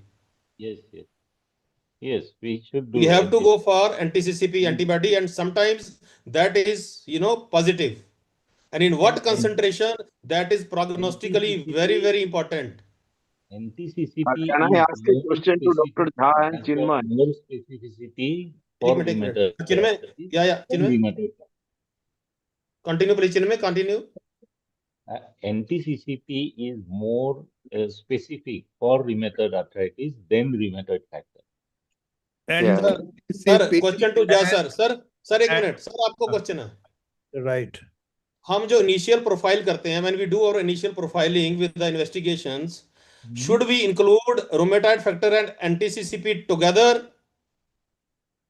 Yes, we should We do have to go for anti-CCP antibody, anti-CCP. and sometimes that is, positive. And in what And concentration, that is prognostically very, anti-CCP very important. Anti-CCP Can I is ask a more question to specific, Dr. Jha and has got Chinmay? more specificity एक for minute rheumatoid Chinmay arthritis या than Chinmay rheumatoid. Continue please Chinmay continue Anti-CCP is more specific for rheumatoid arthritis than rheumatoid factor. And sir question to जा sir एक and- minute sir आपको question है right. हम जो initial profile करते हैं when we do our initial profiling with the investigations should we include rheumatoid factor and anti-CCP together?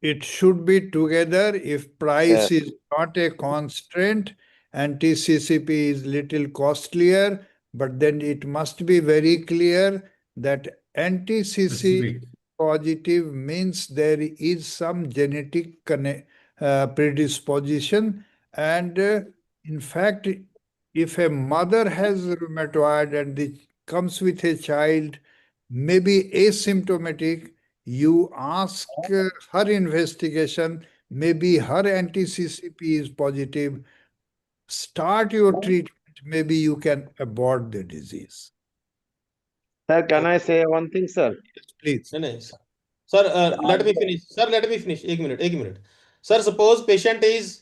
It should be together. If price Yes. is not a constraint, anti-CCP is little costlier, but then it must be very clear that anti-CC Specific. positive means there is some genetic predisposition, and in fact, if a mother has rheumatoid and it comes with a child, maybe asymptomatic, you ask her investigation, maybe her anti-CCP is positive, start your treatment, maybe you can abort the disease. Sir, can I say one thing, sir? Yes, please. No, no, sir. Sir, let me finish. Sir, let me finish. एक minute. Sir, suppose uh, patient is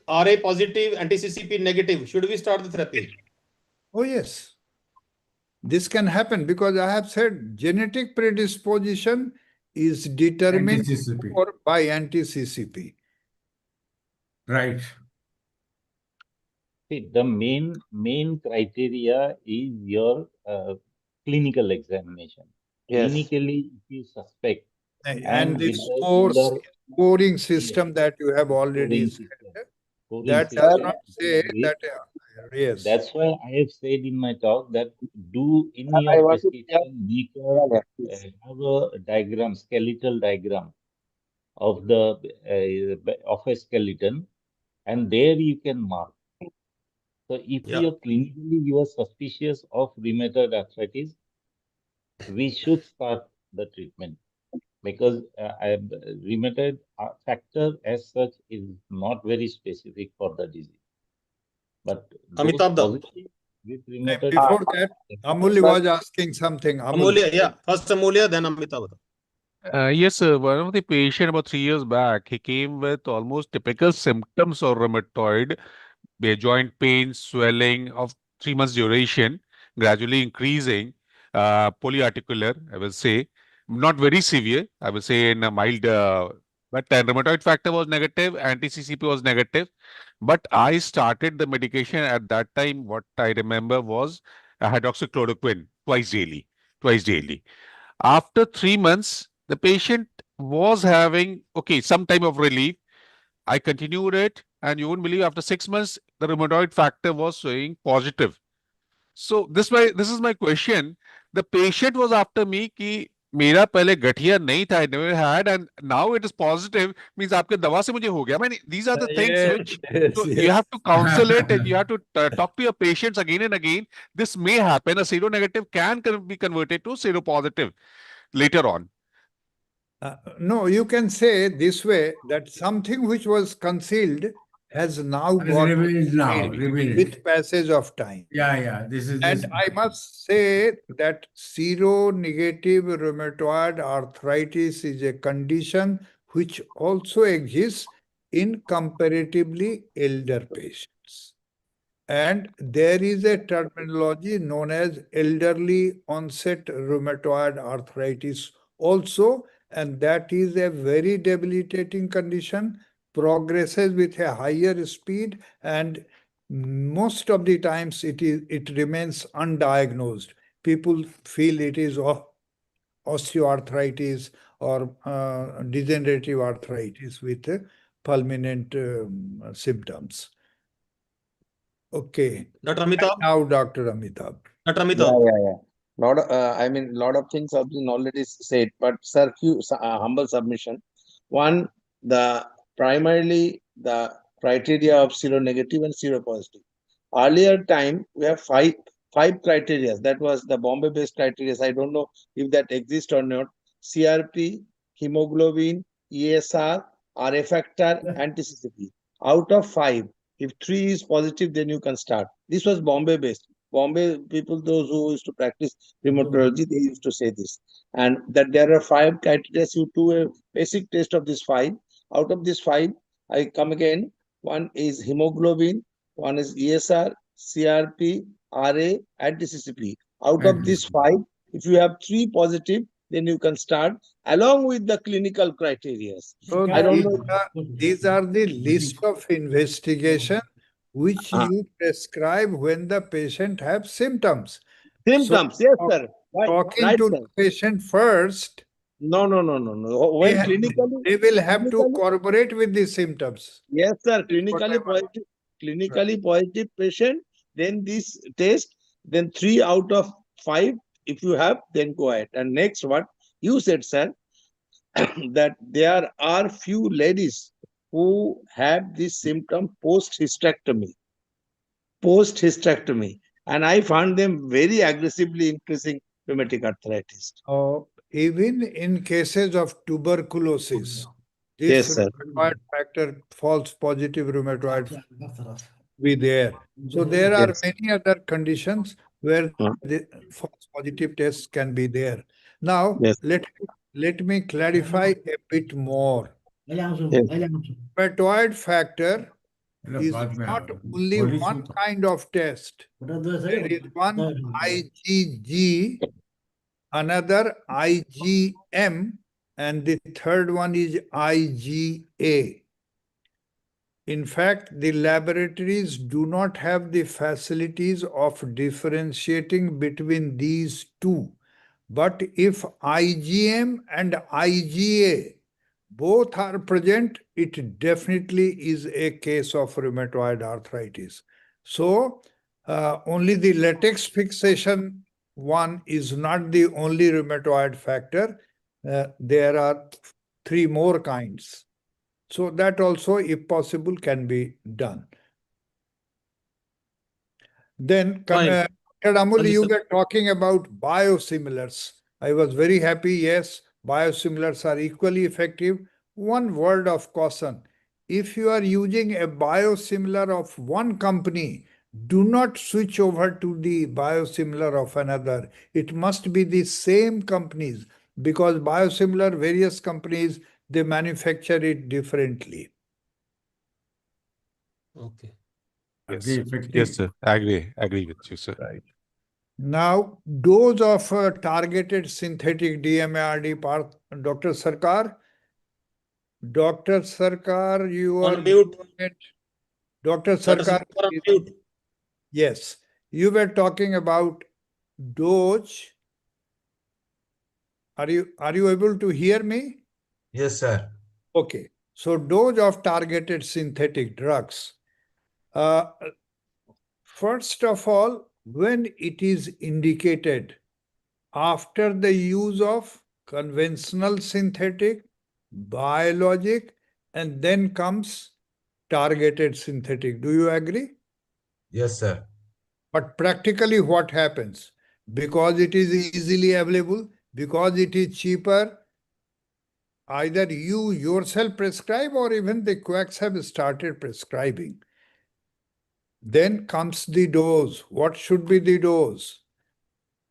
RA positive, anti-CCP negative. Should we start the therapy? Oh, yes. This can happen because I have said genetic predisposition is determined Anti-CCP. by anti-CCP. Right. See, the main criteria is your clinical examination. Yes. Clinically, if you suspect And with the the scoring system that you have already scoring said, system, scoring that system does not to begin say with, that, yes. that's why I have said in my talk that do in I your want to prescription make have a diagram, skeletal diagram of the of a skeleton, and there you can mark. So if Yeah. you are clinically you are suspicious of rheumatoid arthritis, we should start the treatment because rheumatoid factor as such is not very specific for the disease. But those Amitabh, positive with rheumatoid Before factor, that, Amulya was asking something. Amulya, yeah. First Amulya, then Amitabh. Yes, sir. One of the patient about 3 years back, he came with almost typical symptoms of rheumatoid, joint pain, swelling of 3 months duration, gradually increasing, polyarticular, I will say, not very severe, I will say in a mild, but rheumatoid factor was negative, anti-CCP was negative. But I started the medication at that time. What I remember was hydroxychloroquine twice daily. After 3 months, the patient was having, okay, some time of relief. I continued it, and you won't believe after 6 months, the rheumatoid factor was showing positive. So this is my question. The patient was after me कि मेरा पहले गठिया नहीं था, I never had, and now it is positive, means आपके दवा से मुझे हो गया. I mean, these are the things which so you have to counsel it and you have to talk to your patients again and again. This may happen. A seronegative can be converted to seropositive later on. No, you can say this way that something which was concealed has now It is got revealed now, revealed. with passage of time. Yeah. This is And I must say that seronegative rheumatoid arthritis is a condition which also exists in comparatively elder patients. And there is a terminology known as elderly onset rheumatoid arthritis also, and that is a very debilitating condition, progresses with a higher speed, and most of the times it remains undiagnosed. People feel it is osteoarthritis or degenerative arthritis with fulminant symptoms. Okay. Dr. Amitabh? Now, Dr. Amitabh. Dr. Amitabh? Yeah. Lot of things have been already said, but sir, few humble submission. One, primarily the criteria of seronegative and seropositive. Earlier time, we have five criteria. That was the Bombay-based criteria. I don't know if that exists or not. CRP, hemoglobin, ESR, RA factor, anti-CCP. Out of 5, if 3 is positive, then you can start. This was Bombay-based. Bombay people, those who used to practice rheumatology, they used to say this. And that there are 5 criteria. You do a basic test of these 5. Out of these 5, I come again. One is hemoglobin, one is ESR, CRP, RA, and CCP. Out of these 5, if you have 3 positive, then you can start along with the clinical criteria. So I don't know. these are the list of investigation which you prescribe when the patient have symptoms. Symptoms, So, yes, sir. Talking Right, to sir. the patient first. No. When clinically, they will have to corroborate with the symptoms. yes, sir. Clinically positive patient then this test, then 3 out of 5, if you have, then go ahead. And next, what you said, sir, that there are few ladies who have this symptom post hysterectomy. And I found them very aggressively increasing rheumatic arthritis. Even in cases of tuberculosis, this Yes, sir. rheumatoid factor, false positive rheumatoid be there. So there are Yes. many other conditions where the false positive tests can be there. Now, Yes. let me clarify a bit more. Yes. Rheumatoid factor is not only one kind of test. There is one IgG, another IgM, and the third one is IgA. In fact, the laboratories do not have the facilities of differentiating between these two. But if IgM and IgA both are present, it definitely is a case of rheumatoid arthritis. So, only the latex fixation one is not the only rheumatoid factor. There are 3 more kinds. So that also, if possible, can be done. Then, Fine. Dr. Amul, Thank you, you sir. were talking about biosimilars. I was very happy. Yes, biosimilars are equally effective. One word of caution. If you are using a biosimilar of one company, do not switch over to the biosimilar of another. It must be the same companies, because biosimilar, various companies, they manufacture it differently. Okay. Yes, Agree, sir. effective. Yes, sir. Agree with you, sir. Right. Now, dose of targeted synthetic DMARD part, Dr. Sarkar. Dr. Sarkar, you are On mute. muted. Dr. Dr. Sarkar, Sarkar, on mute. yes, you were talking about dose. Are you able to hear me? Yes, sir. Okay. So dose of targeted synthetic drugs. First of all, when it is indicated after the use of conventional synthetic, biologic, and then comes targeted synthetic. Do you agree? Yes, sir. But practically what happens? Because it is easily available, because it is cheaper, either you yourself prescribe or even the quacks have started prescribing. Then comes the dose. What should be the dose?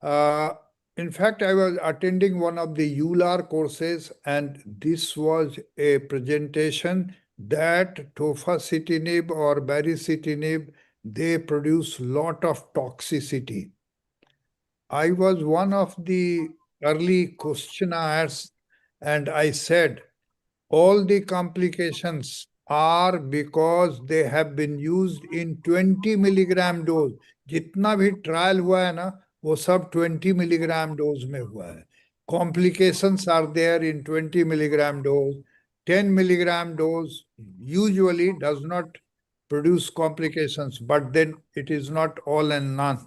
In fact, I was attending one of the ULAR courses, and this was a presentation that tofacitinib or baricitinib, they produce lot of toxicity. I was one of the early questionnaires, and I said, all the complications are because they have been used in 20 milligram dose. जितना भी trial हुआ है ना, वो सब 20 milligram dose में हुआ है. Complications are there in 20 milligram dose. 10 milligram dose usually does not produce complications, but then it is not all and none.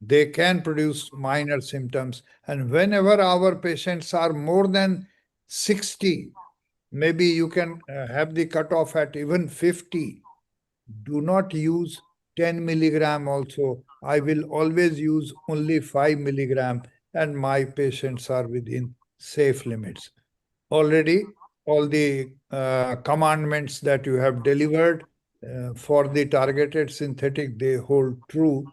They can produce minor symptoms. And whenever our patients are more than 60, maybe you can have the cutoff at even 50. Do not use 10 milligram also. I will always use only 5 milligram, and my patients are within safe limits. Already, all the commandments that you have delivered for the targeted synthetic, they hold true.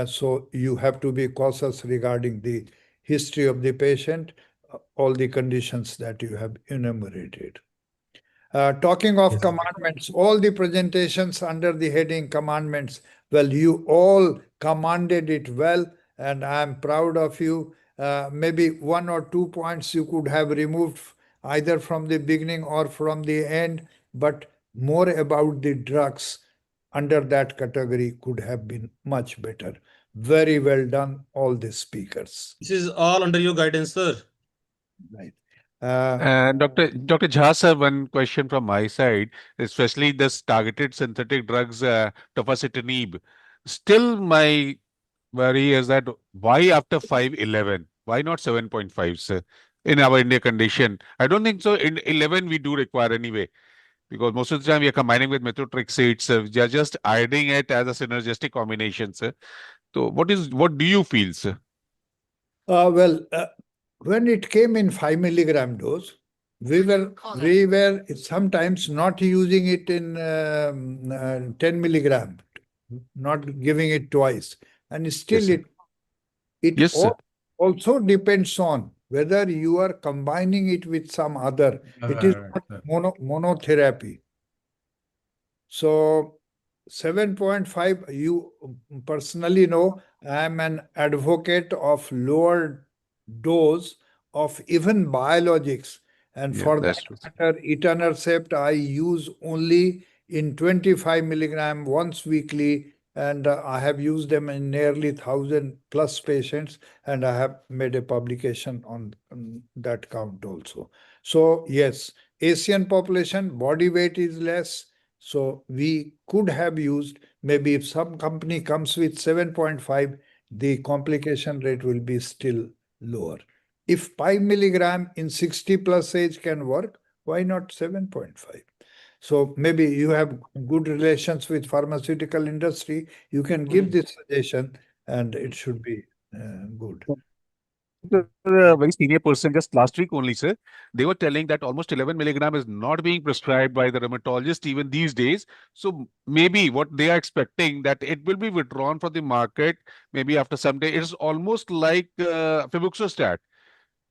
So you have to be cautious regarding the history of the patient, all the conditions that you have enumerated. Talking of Yes. commandments, all the presentations under the heading commandments, well, you all commanded it well, and I am proud of you. Maybe 1 or 2 points you could have removed either from the beginning or from the end, but more about the drugs under that category could have been much better. Very well done, all the speakers. This is all under your guidance, sir. Right. Dr. Jha, sir, one question from my side, especially this targeted synthetic drugs, tofacitinib. still my worry is that why after 511? Why not 7.5, sir? In our India condition, I don't think so. In 11, we do require anyway, because most of the time we are combining with methotrexate, sir. We are just adding it as a synergistic combination, sir. So, what do you feel, sir? Well, when it came in 5 milligram dose, we were sometimes not using it in 10 milligram, not giving it twice, and still Yes, sir. it Yes, sir. also depends on whether you are combining it with some other. It is not monotherapy. So 7.5, you personally know, I am an advocate of lower dose of even biologics. And Yeah, for that's that true, sir. matter, etanercept I use only in 25 milligram once weekly. And I have used them in nearly 1,000+ patients. And I have made a publication on that count also. So yes, Asian population, body weight is less. So we could have used, maybe if some company comes with 7.5, the complication rate will be still lower. If 5 milligram in 60+ age can work, why not 7.5? So maybe you have good relations with pharmaceutical industry, you can give this suggestion and it should be good. A very senior person just last week only, sir. They were telling that almost 11 milligram is not being prescribed by the rheumatologist even these days. So maybe what they are expecting that it will be withdrawn from the market maybe after some day. It is almost like febuxostat.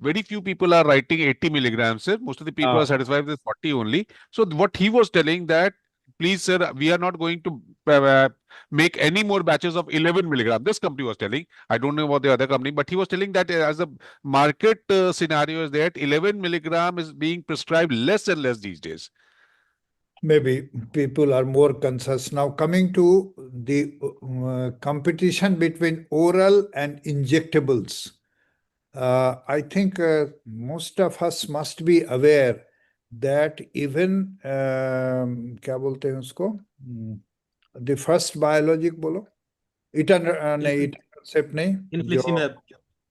Very few people are writing 80 milligrams, sir. Most of the people are satisfied with 40 only. So what he was telling that, please, sir, we are not going to make any more batches of 11 milligram. This company was telling. I don't know about the other company, but he was telling that as a market scenario is that 11 milligram is being prescribed less and less these days. Maybe people are more conscious now. Coming to the competition between oral and injectables. I think most of us must be aware that even क्या बोलते हैं उसको the first biologic बोलो नहीं etanercept नहीं जो Infliximab.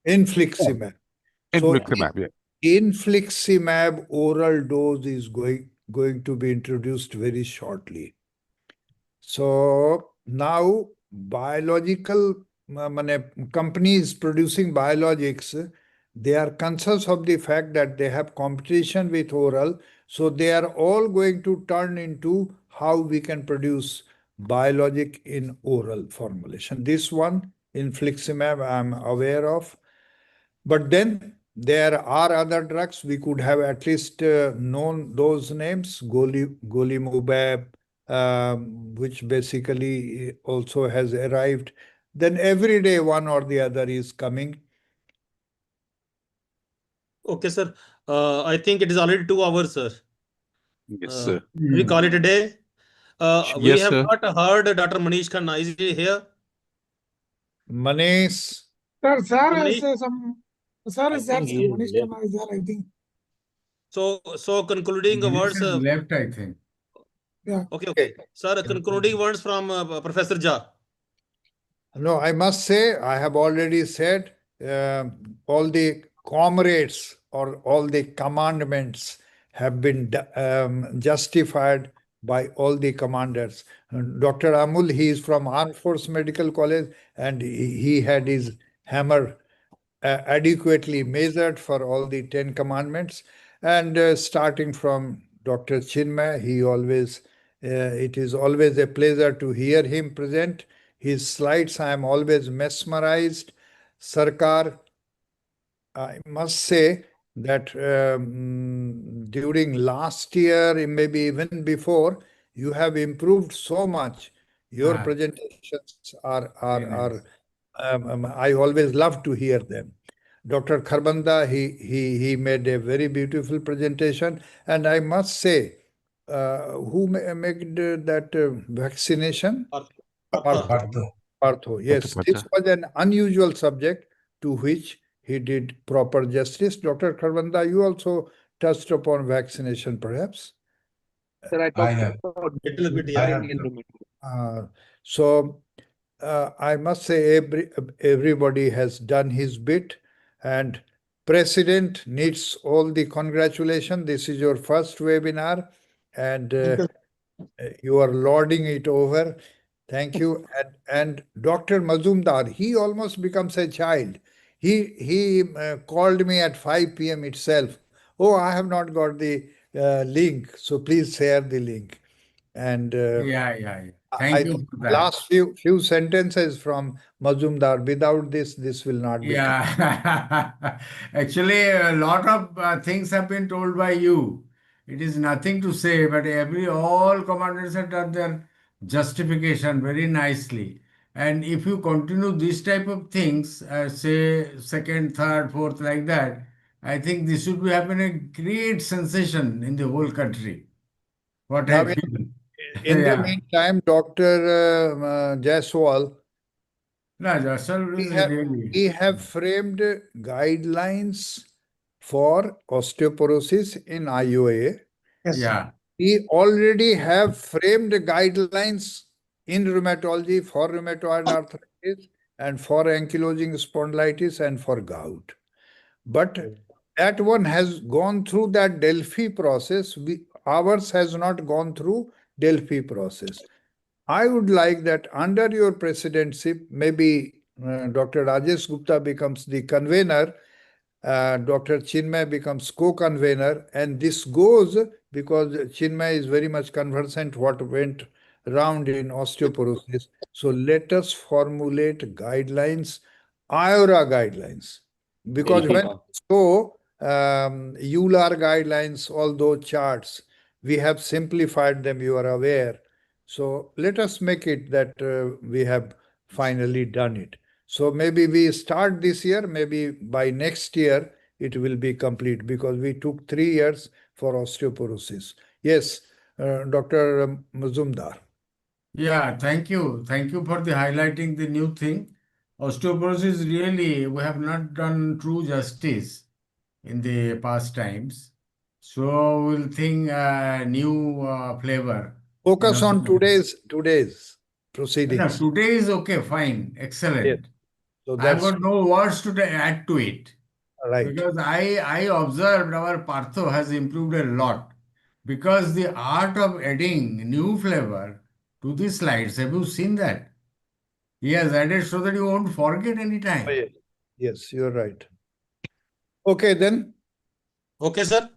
infliximab. So Infliximab, yeah. infliximab oral dose is going to be introduced very shortly. So now biological companies producing biologics, they are conscious of the fact that they have competition with oral. So they are all going to turn into how we can produce biologic in oral formulation. This one, infliximab, I'm aware of. But then there are other drugs. We could have at least known those names, golimumab, which basically also has arrived. Then every day one or the other is coming. Okay, sir. I think it is already 2 hours, sir. Yes, sir. We call it a day. We Yes, have sir. not heard Dr. Manish Khanna. Is he here? Manish. Sir, Manish? I think he is Manish left. Khanna is there, I think. So concluding Manish words. has left, I think. Yeah. Okay. Sir, concluding words from Professor Jha. No, I must say, I have already said all the comrades or all the commandments have been justified by all the commanders. Dr. Amul, he is from Armed Force Medical College and he had his hammer adequately measured for all the 10 commandments. And starting from Dr. Chinmay, it is always a pleasure to hear him present. His slides, I am always mesmerized. Sarkar, I must say that during last year, maybe even before, you have improved so much. Your presentations are I always love to hear them. Dr. Kharbanda, he made a very beautiful presentation, and I must say, who made that vaccination? Partha. Partho. Yes, this was an unusual subject to which he did proper justice. Dr. Kharbanda, you also touched upon vaccination, perhaps. Sir, I I talked have. about Little bit, I yeah. have. in rheumatology. So I must say everybody has done his bit, and President needs all the congratulations. This is your first webinar, and you are lording it over. Thank you. And Dr. Mazumdar, he almost becomes a child. He called me at 5 p.m. itself. Oh, I have not got the link, so please share the link. And Yeah. I Thank you think for that. last few sentences from Mazumdar. Without this will not be. Yeah, actually, a lot of things have been told by you. It is nothing to say, but all commanders have done their justification very nicely. And if you continue this type of things, say second, third, fourth, like that, I think this should be having a great sensation in the whole country. What Now, I feel. in the Yeah. meantime, Dr. Jaiswal, No, Jasal is really. we have framed guidelines for osteoporosis in IOA. Yes. Yeah. We already have framed guidelines in rheumatology for rheumatoid arthritis and for ankylosing spondylitis and for gout. But that one has gone through that Delphi process. Ours has not gone through Delphi process. I would like that under your presidency, maybe Dr. Rajesh Gupta becomes the convener, Dr. Chinmay becomes co-convener, and this goes because Chinmay is very much conversant what went around in osteoporosis. So let us formulate guidelines, Iora guidelines, because when so EULAR guidelines, all those charts, we have simplified them. You are aware. So let us make it that we have finally done it. So maybe we start this year, maybe by next year it will be complete because we took 3 years for osteoporosis. Yes, Dr. Mazumdar. Yeah, thank you. Thank you for the highlighting the new thing. Osteoporosis really, we have not done true justice in the past times. So we'll think new flavor. Focus on today's No, proceedings. today is okay, fine, Yes. excellent. So I've that's got no words to add to it. right. Because I observed our Partho has improved a lot. Because the art of adding new flavor to the slides, have you seen that? He has added so that you won't forget any Oh, time. yes. Yes, you're right. Okay, then. Okay, sir.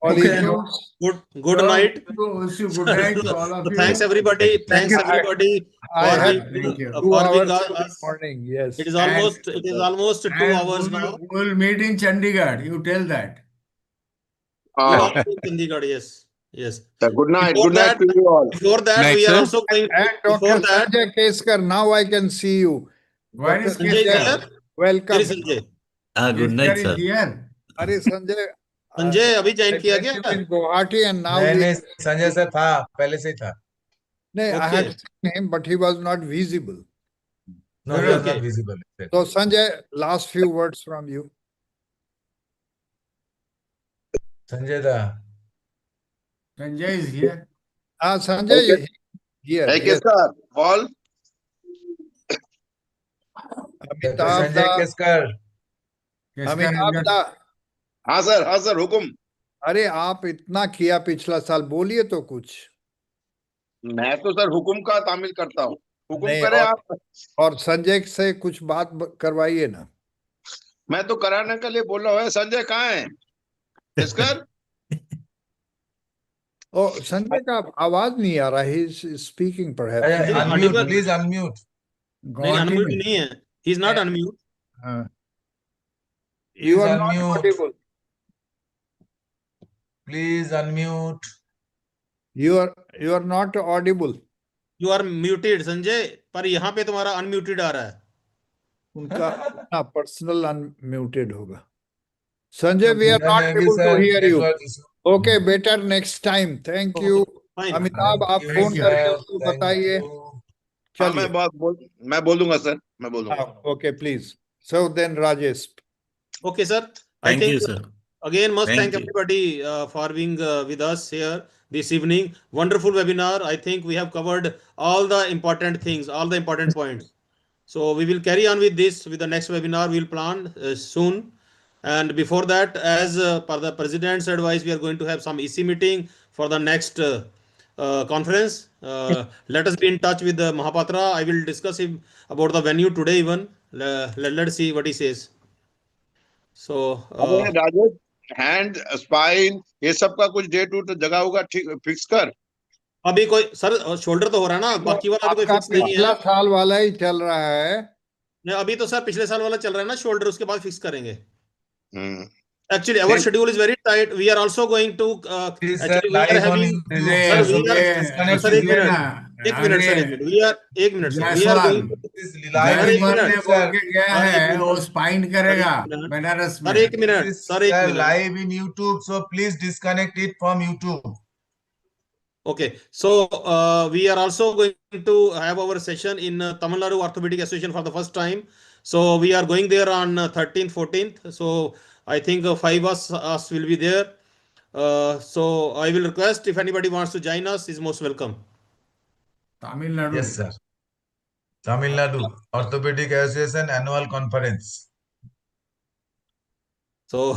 All Okay, is then. yours. Good night. Wish you good night to all of So you. thanks everybody. Thank Thanks you. everybody I for had Thank you. 2 hours giving in the us. morning. It Yes. is And, almost 2 hours now. we'll meet in Chandigarh. You tell that. We Uh, all in Chandigarh. Yes, yes. good night. Before Good night that, to you all. before that, Night, we are sir. also going. And Before Dr. that, Sanjay Keskar, now I can see you. Where Dr. is Sanjay is Sanjay, Keskar? there. welcome. Here is Sanjay. Good Keskar night, is sir. here. Are Sanjay, Sanjay अभी I join किया met क्या? you in Guwahati and now नहीं we. नहीं Sanjay sir था पहले से ही था. No, I Okay. had seen him, but he was not visible. No, he was Okay. not visible. So, Sanjay, last few words from you. Sanjay दा. Sanjay is here. Sanjay, Okay. here. Hey, Yes. Keskar, Paul. Doctor Amitabh Sanjay da, Keskar. Keskar has Amitabh got. da. हाँ sir हुकुम. अरे आप इतना किया पिछला साल, बोलिए तो कुछ. मैं तो सर हुकुम का तामील करता हूँ. हुकुम नहीं, करें आप. और संजय से कुछ बात करवाइए ना. मैं तो कराने के लिए बोल रहा हूँ. संजय कहाँ है? केसकर. ओ संजय का आवाज नहीं आ रहा है. Speaking perhaps. Unmute please unmute. नहीं अनम्यूट नहीं है. He is not unmute. You are not audible. Please unmute. You are not audible. You are muted Sanjay. पर यहाँ पे तुम्हारा अनम्यूटेड आ रहा है. उनका पर्सनल अनम्यूटेड होगा. Sanjay, we are not able to hear you. Okay, better next time. Thank you. Amitabh आप phone करके उसको बताइए. चलिए. मैं बोल दूंगा सर. मैं बोल दूंगा. Okay, please. So then Rajesh. Okay, sir. Thank I think you, sir. again must Thank thank you. everybody for being with us here this evening. Wonderful webinar. I think we have covered all the important things, all the important points. So we will carry on with this with the next webinar. We will plan soon. And before that, as per the president's advice, we are going to have some EC meeting for the next conference. Let us be in touch with Mahapatra. I will discuss him about the venue today even. Let's see what he says. So अबे Rajesh, hand spine ये सब का कुछ date उट जगह होगा ठीक fix कर। अभी कोई सर शोल्डर तो हो रहा है ना, बाकी वाला अभी कोई आपका फिक्स नहीं है। पिछला साल वाला ही चल रहा है। नहीं, अभी तो सर पिछले साल वाला चल रहा है ना शोल्डर, उसके बाद फिक्स करेंगे। हम्म Actually, our schedule is very tight. We are also going to Please, sir, actually we are live on having YouTube. sir So we are please sir disconnect एक YouTube. मिनट एक minute sir एक minute we are एक minute sir we are going to This is live sir in एक जयसवाल ने YouTube, minute बोल sir. के गया sir एक है वो मिनट स्पाइन सर करेगा एक मिनट बनारस सर में। एक मिनट This is, सर एक sir, minute live in YouTube. So please disconnect it from YouTube. Okay, so we are also going to have our session in Tamil Nadu Orthopedic Association for the first time. So we are going there on 13th, 14th. So I think 5 us will be there. So I will request if anybody wants to join us is most welcome. Tamil Nadu. Yes, sir. Tamil Nadu Orthopedic Association Annual Conference. So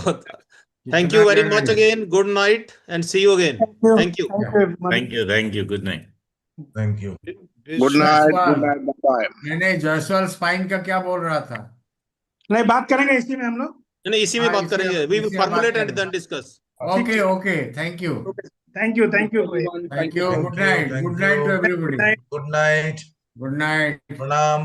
thank you very much again. Good night and see you again. Thank you. Thank you, everyone. Thank you. Thank you. Good night. Thank you. Good night Jaiswal bye. नहीं Jaiswal spine का क्या बोल रहा था? नहीं, बात करेंगे इसी में हम लोग। नहीं, इसी में हाँ, बात करेंगे. We will इसी में बात formulate and करेंगे। then discuss. Okay okay thank you thank you, thank you. Thank you Thank good you. Night Thank good night to you. Everybody Good night. Good night. Good night Pranam.